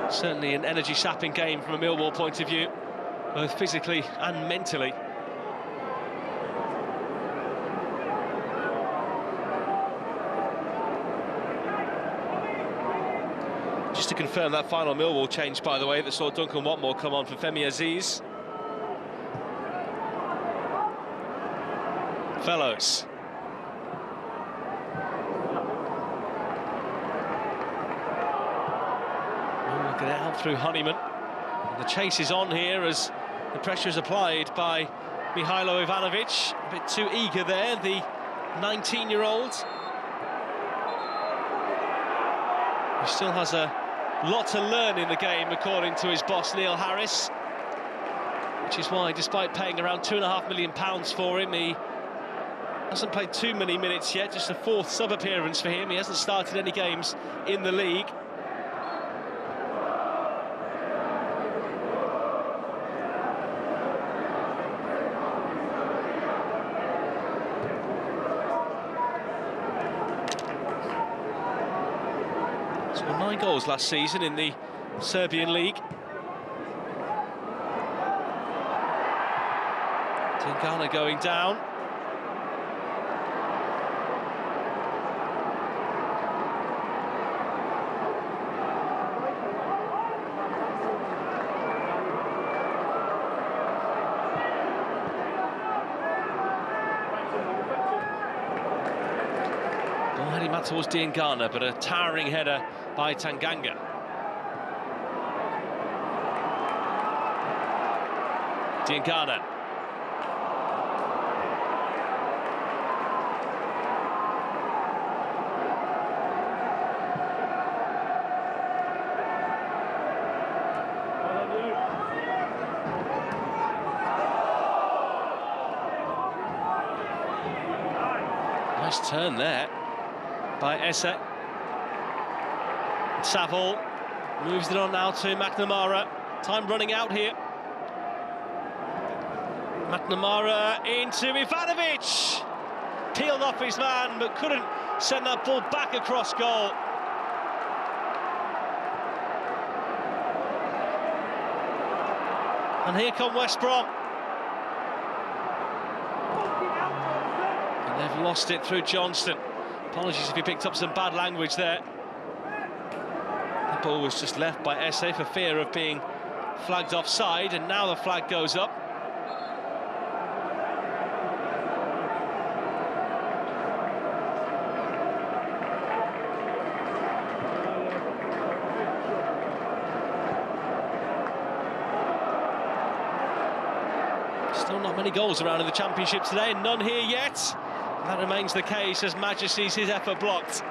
Certainly an energy-sapping game from a Millwall point of view, both physically and mentally. Just to confirm that final Millwall change, by the way, that saw Duncan Watmore come on for Femi Aziz. Fellows. Get it out through Honeyman. And the chase is on here as the pressure is applied by Mihailo Ivanovic. A bit too eager there, the 19-year-old. He still has a lot to learn in the game, according to his boss, Neil Harris. Which is why, despite paying around £2.5 million for him, he hasn't played too many minutes yet, just a 4th sub-appearance for him. He hasn't started any games in the league. Scored 9 goals last season in the Serbian league. Tingana going down. Ball heading back towards Diangana, but a towering header by Tanganga. Diangana. Nice turn there by Esse. Saville moves it on now to McNamara. Time running out here. McNamara into Ivanovic. Peeled off his man, but couldn't send that ball back across goal. And here come West Brom. And they've lost it through Johnston. Apologies if he picked up some bad language there. The ball was just left by Esse for fear of being flagged offside, and now the flag goes up. Still not many goals around in the Championship today, and none here yet. And that remains the case as Maja sees his effort blocked.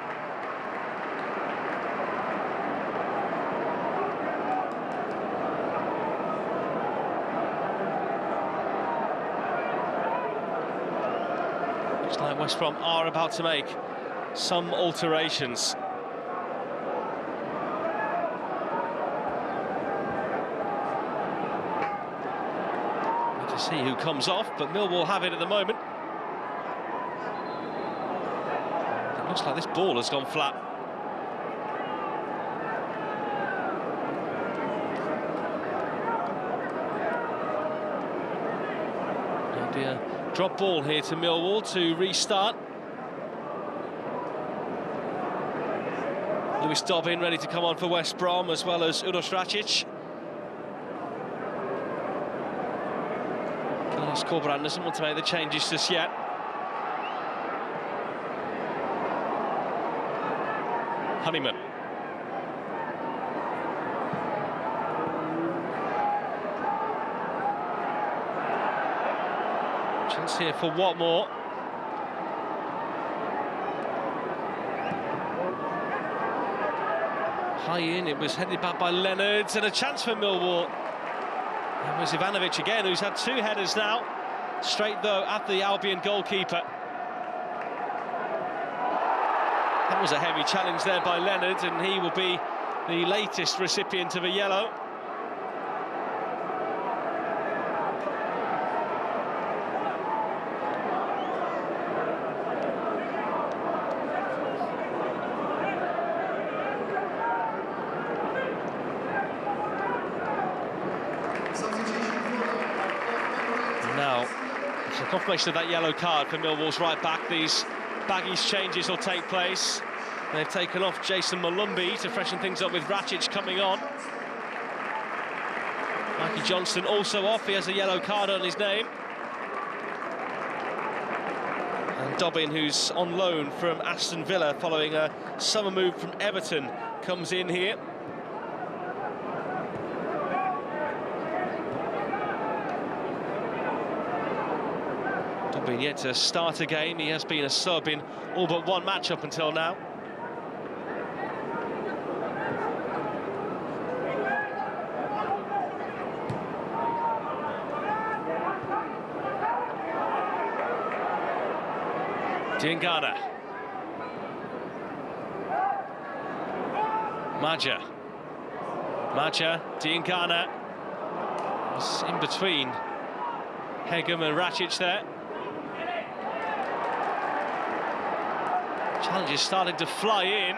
Looks like West Brom are about to make some alterations. To see who comes off, but Millwall have it at the moment. It looks like this ball has gone flat. There'll be a drop ball here to Millwall to restart. Lewis Dobbin ready to come on for West Brom, as well as Uroš Račić. Corberan doesn't want to make the changes just yet. Honeyman. Chance here for Watmore. High in, it was headed back by Leonard, and a chance for Millwall. It was Ivanovic again, who's had 2 headers now. Straight, though, at the Albion goalkeeper. That was a heavy challenge there by Leonard, and he will be the latest recipient of a yellow. Now, it's a confirmation of that yellow card for Millwall's right back. These baggies changes will take place They've taken off Jason Malumbi to freshen things up with Rakic coming on. Mikey Johnson also off, he has a yellow card on his name. And Dobbin, who's on loan from Aston Villa following a summer move from Everton, comes in here. Dobbin yet to start a game, he has been a sub in all but one match up until now. Diangana. Maja, Diangana. It's in between Hegum and Rakic there. Challenge is starting to fly in.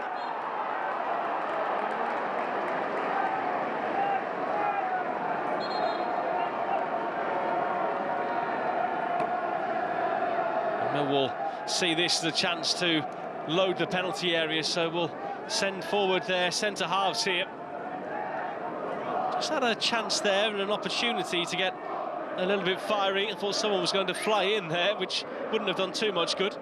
Millwall see this as a chance to load the penalty area, so we'll send forward their centre halves here. Just had a chance there and an opportunity to get a little bit fiery. I thought someone was going to fly in there, which wouldn't have done too much good.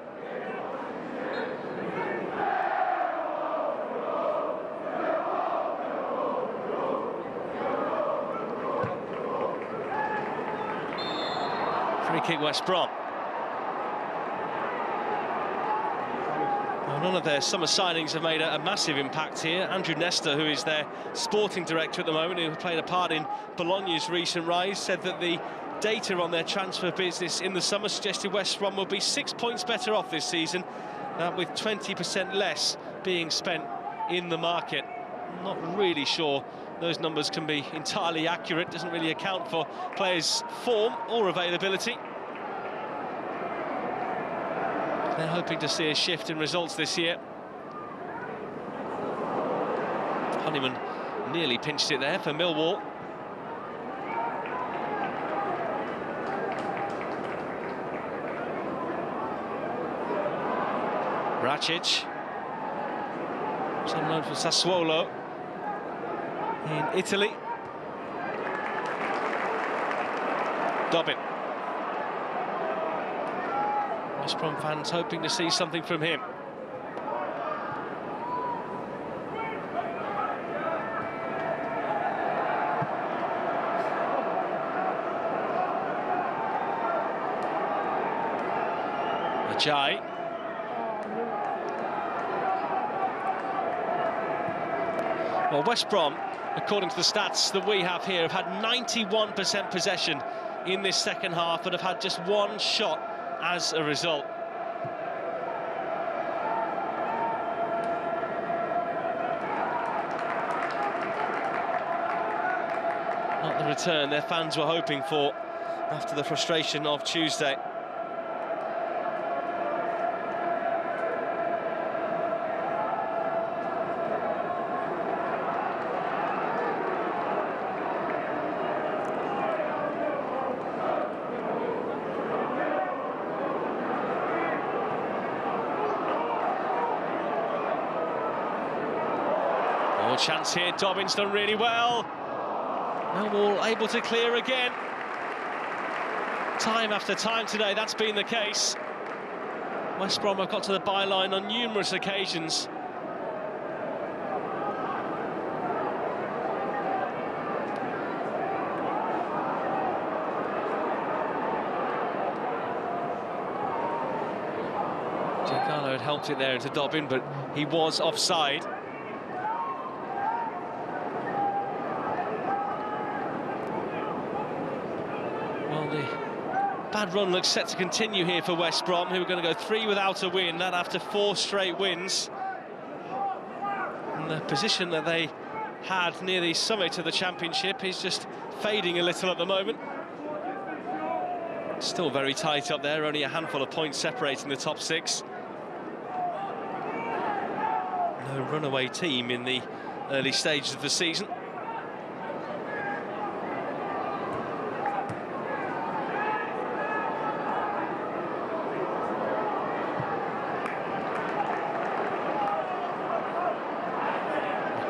Free kick West Brom. None of their summer signings have made a massive impact here. Andrew Nestor, who is their sporting director at the moment, who played a part in Bologna's recent rise, said that the data on their transfer business in the summer suggested West Brom will be 6 points better off this season, with 20% less being spent in the market. I'm not really sure those numbers can be entirely accurate. Doesn't really account for players' form or availability. They're hoping to see a shift in results this year. Honeyman nearly pinched it there for Millwall. Rakic, some known for Sassuolo in Italy. Dobbin. West Brom fans hoping to see something from him. Ajay. Well, West Brom, according to the stats that we have here, have had 91% possession in this second half, but have had just one shot as a result. Not the return their fans were hoping for after the frustration of Tuesday. Chance here, Dobbin's done really well. Millwall able to clear again. Time after time today, that's been the case. West Brom have got to the byline on numerous occasions. Giancarlo had helped it there into Dobbin, but he was offside. Bad run looks set to continue here for West Brom, who are going to go 3 without a win, that after 4 straight wins. And the position that they had near the summit of the Championship is just fading a little at the moment. Still very tight up there, only a handful of points separating the top 6. No runaway team in the early stages of the season.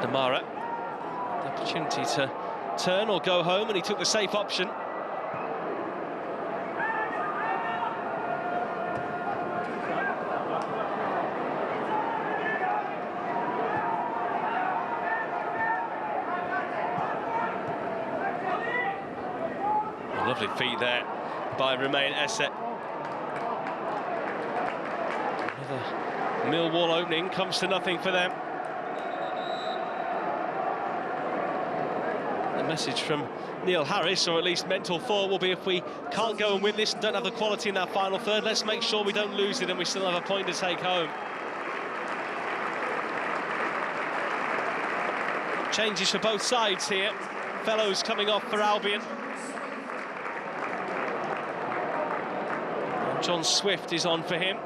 McNamara, the opportunity to turn or go home, and he took the safe option. Lovely feet there by Romain Esse. Another Millwall opening comes to nothing for them. The message from Neil Harris, or at least mental thought, will be if we can't go and win this and don't have the quality in that final third, let's make sure we don't lose it and we still have a point to take home. Changes for both sides here. Fellows coming off for Albion. John Swift is on for him.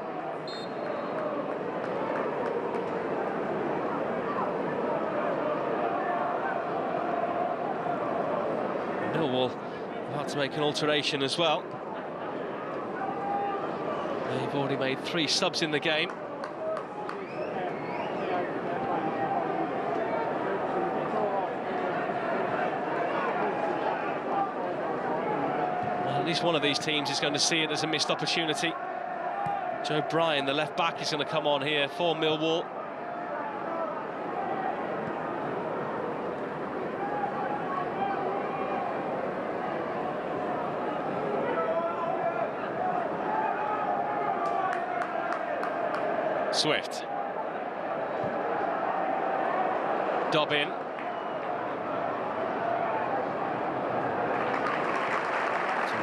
Millwall about to make an alteration as well. They've already made 3 subs in the game. At least one of these teams is going to see it as a missed opportunity. Joe Bryan, the left back, is going to come on here for Millwall. Swift. Dobbin.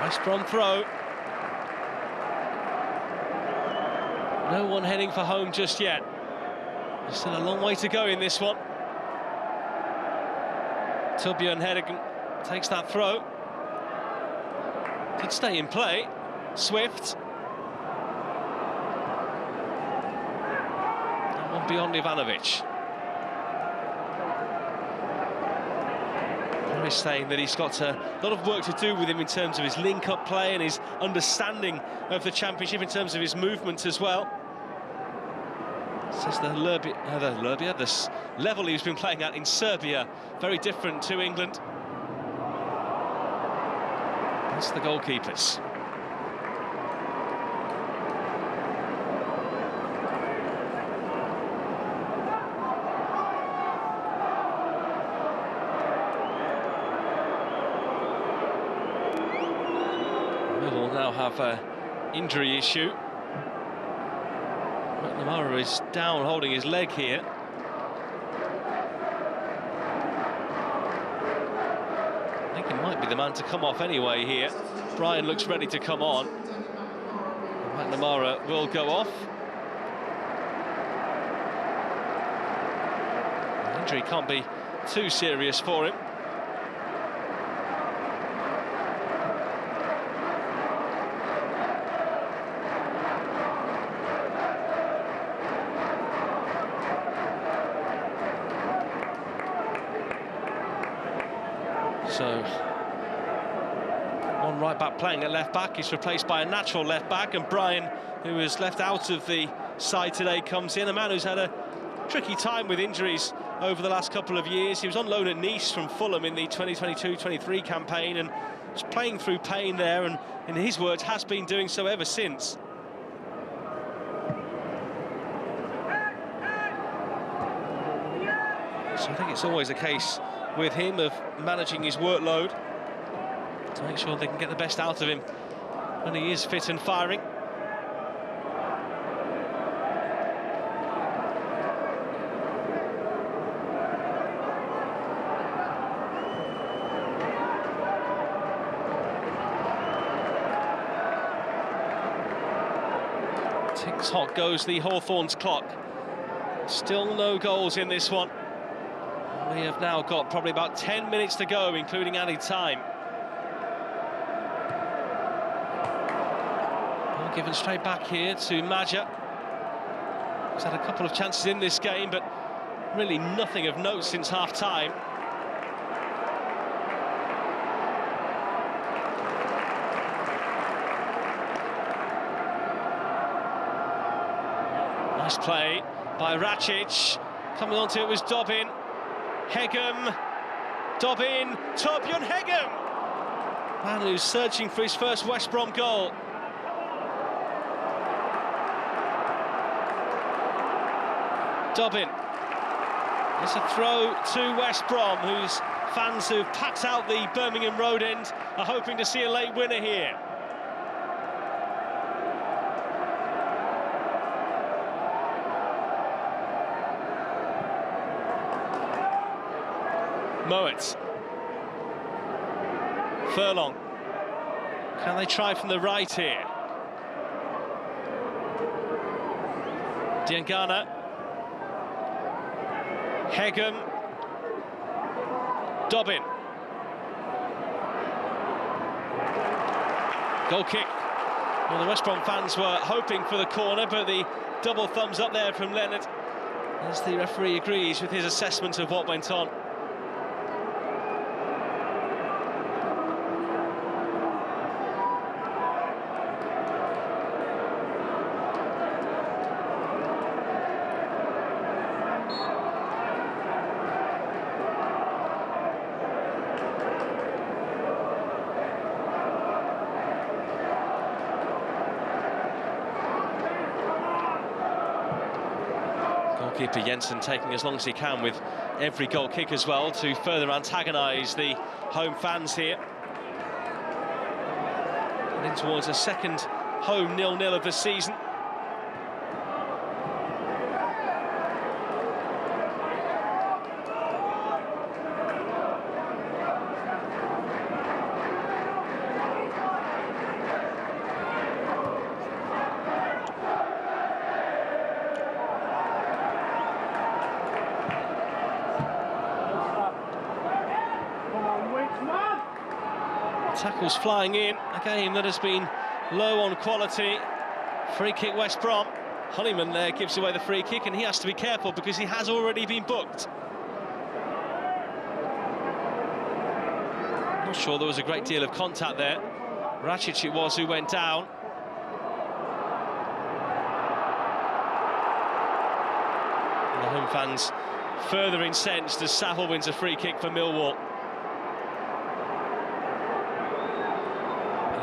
West Brom throw. No one heading for home just yet. There's still a long way to go in this one. Torbjørn Hedegen takes that throw. Could stay in play. Swift. That one beyond Ivanovic. Is saying that he's got a lot of work to do with him in terms of his link-up play and his understanding of the Championship in terms of his movement as well. Says the level he's been playing at in Serbia, very different to England. That's the goalkeepers. Millwall now have an injury issue. McNamara is down holding his leg here. I think he might be the man to come off anyway here. Bryan looks ready to come on. McNamara will go off. The injury can't be too serious for him. So, one right back playing at left back is replaced by a natural left back, and Bryan, who was left out of the side today, comes in. A man who's had a tricky time with injuries over the last couple of years. He was on loan at Nice from Fulham in the 2022-23 campaign and was playing through pain there, and in his words has been doing so ever since. So I think it's always a case with him of managing his workload to make sure they can get the best out of him when he is fit and firing. Tick-tock goes the Hawthorns clock. Still no goals in this one. We have now got probably about 10 minutes to go, including added time. Ball given straight back here to Maja. He's had a couple of chances in this game, but really nothing of note since half-time. Nice play by Racic. Coming onto it was Dobbin. Hegem, Dobbin, Torbjorn Hegem! Man who's searching for his first West Brom goal. Dobbin. It's a throw to West Brom, whose fans who've packed out the Birmingham Road end are hoping to see a late winner here. Moet. Furlong. Can they try from the right here? Diangana. Hegem. Dobbin. Goal kick. Well, the West Brom fans were hoping for the corner, but the double thumbs up there from Leonard as the referee agrees with his assessment of what went on. Goalkeeper Jensen taking as long as he can with every goal kick as well to further antagonise the home fans here. Heading towards a second home 0-0 of the season. Tackles flying in, a game that has been low on quality. Free kick West Brom. Honeyman there gives away the free kick, and he has to be careful because he has already been booked. Not sure there was a great deal of contact there. Racic it was who went down. And the home fans further incensed as Saville wins a free kick for Millwall.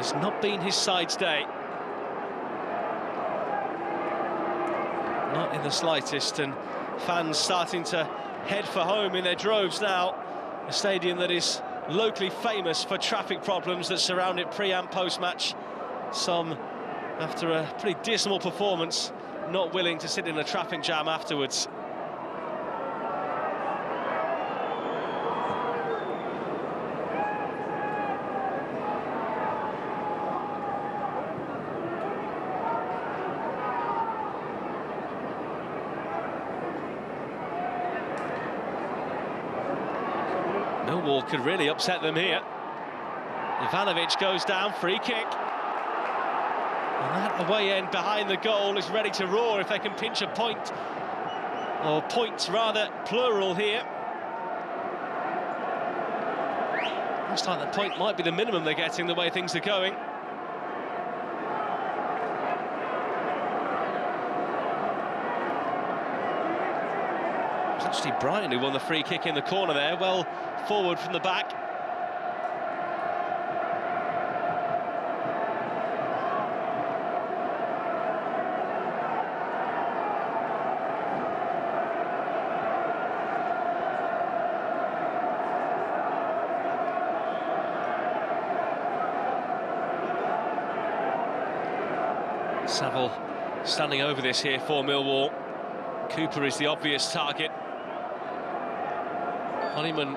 It's not been his side's day. Not in the slightest, and fans starting to head for home in their droves now. A stadium that is locally famous for traffic problems that surround it pre- and post-match. Some, after a pretty dismal performance, not willing to sit in a traffic jam afterwards. Millwall could really upset them here. Ivanovic goes down, free kick. And that away end behind the goal is ready to roar if they can pinch a point. Or points rather, plural here. Looks like the point might be the minimum they're getting the way things are going. It's actually Brian who won the free kick in the corner there, well forward from the back. Saville standing over this here for Millwall. Cooper is the obvious target. Honeyman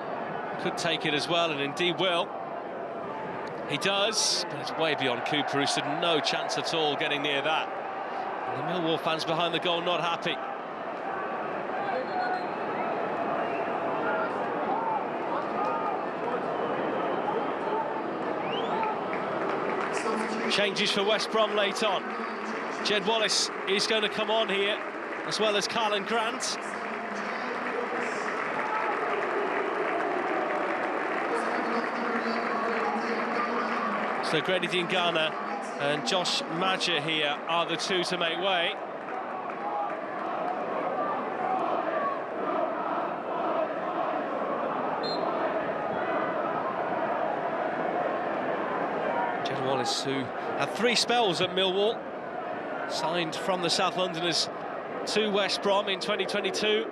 could take it as well, and indeed will. He does, but it's way beyond Cooper, who stood no chance at all getting near that. And the Millwall fans behind the goal not happy. Changes for West Brom late on. Jed Wallace is going to come on here, as well as Carlin Grant. So Grady Diangana and Josh Maja here are the two to make way. Wallace, who had 3 spells at Millwall, signed from the South Londoners to West Brom in 2022.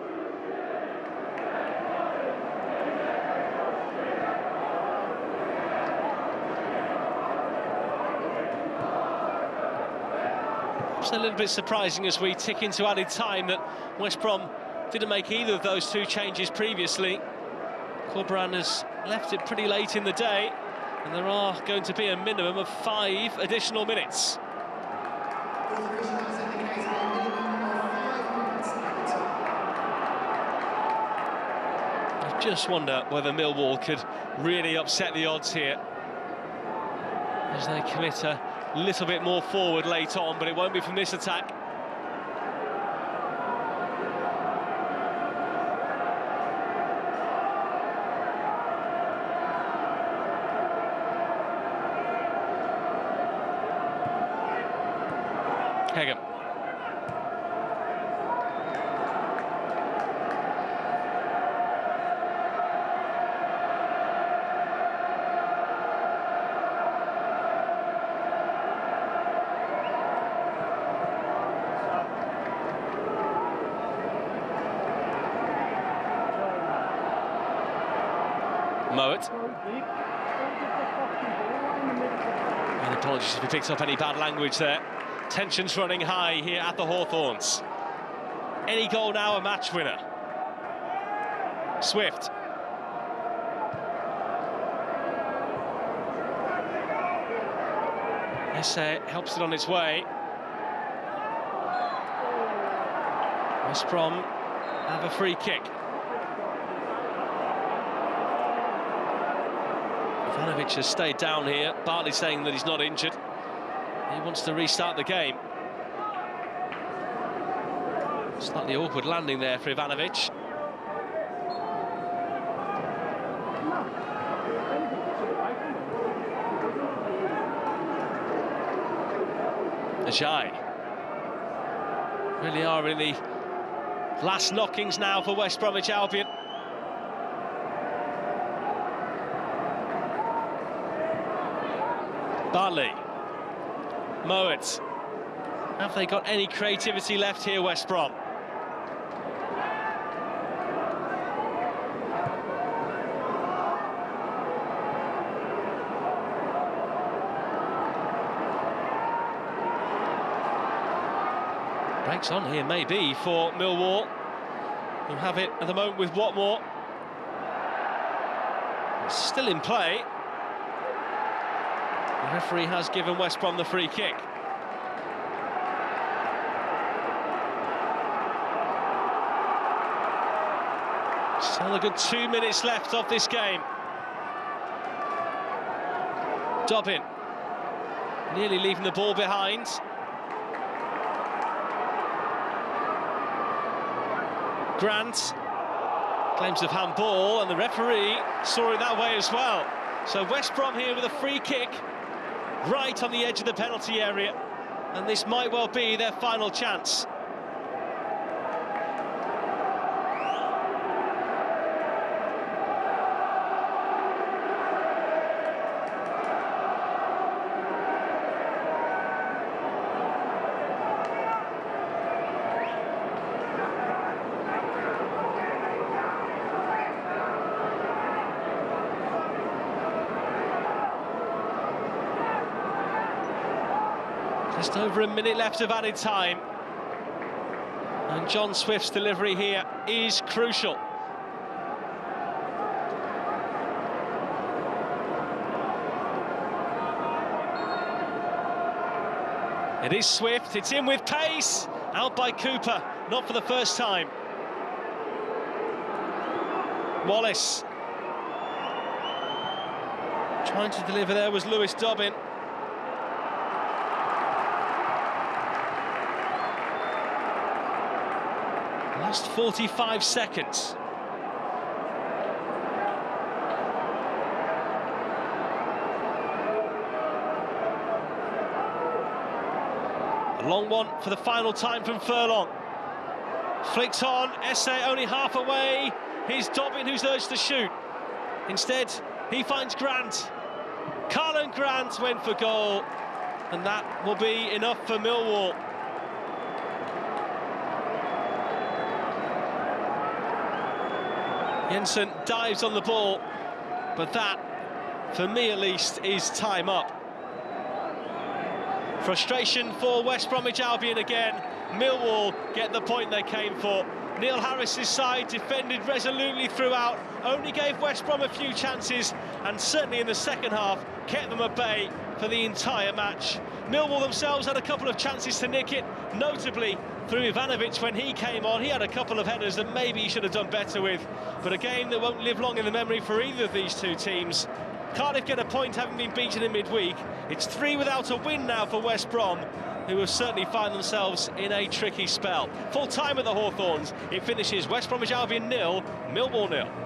It's a little bit surprising as we tick into added time that West Brom didn't make either of those 2 changes previously. Corberan has left it pretty late in the day, and there are going to be a minimum of 5 additional minutes. I just wonder whether Millwall could really upset the odds here as they commit a little bit more forward late on, but it won't be from this attack. Hagan. Mowat. And apologies if he picked up any bad language there. Tensions running high here at the Hawthorns. Any goal now a match winner. Swift. Esse helps it on its way. West Brom have a free kick. Ivanovic has stayed down here, partly saying that he's not injured. He wants to restart the game. Slightly awkward landing there for Ivanovic. Ajay. Really are in the last knockings now for West Bromwich Albion. Bartley. Mowat. Have they got any creativity left here, West Brom? Breaks on here, maybe, for Millwall, who have it at the moment with Watmore. It's still in play. The referee has given West Brom the free kick. Still a good 2 minutes left of this game. Dobbin nearly leaving the ball behind. Grant claims of handball, and the referee saw it that way as well. So West Brom here with a free kick right on the edge of the penalty area, and this might well be their final chance. Just over a minute left of added time, and John Swift's delivery here is crucial. It is Swift, it's in with pace, out by Cooper, not for the first time. Wallace. Trying to deliver there was Lewis Dobbin. Last 45 seconds. A long one for the final time from Furlong. Flicks on, Esse only half away. Here's Dobbin who's urged to shoot. Instead, he finds Grant. Carlon Grant went for goal, and that will be enough for Millwall. Jensen dives on the ball, but that, for me at least, is time up. Frustration for West Bromwich Albion again. Millwall get the point they came for. Neil Harris's side defended resolutely throughout, only gave West Brom a few chances, and certainly in the second half kept them at bay for the entire match. Millwall themselves had a couple of chances to nick it, notably through Ivanovic when he came on. He had a couple of headers that maybe he should have done better with, but a game that won't live long in the memory for either of these two teams. Cardiff get a point having been beaten in midweek. It's 3 without a win now for West Brom, who have certainly found themselves in a tricky spell. Full time at the Hawthorns, it finishes West Bromwich Albion 0, Millwall 0.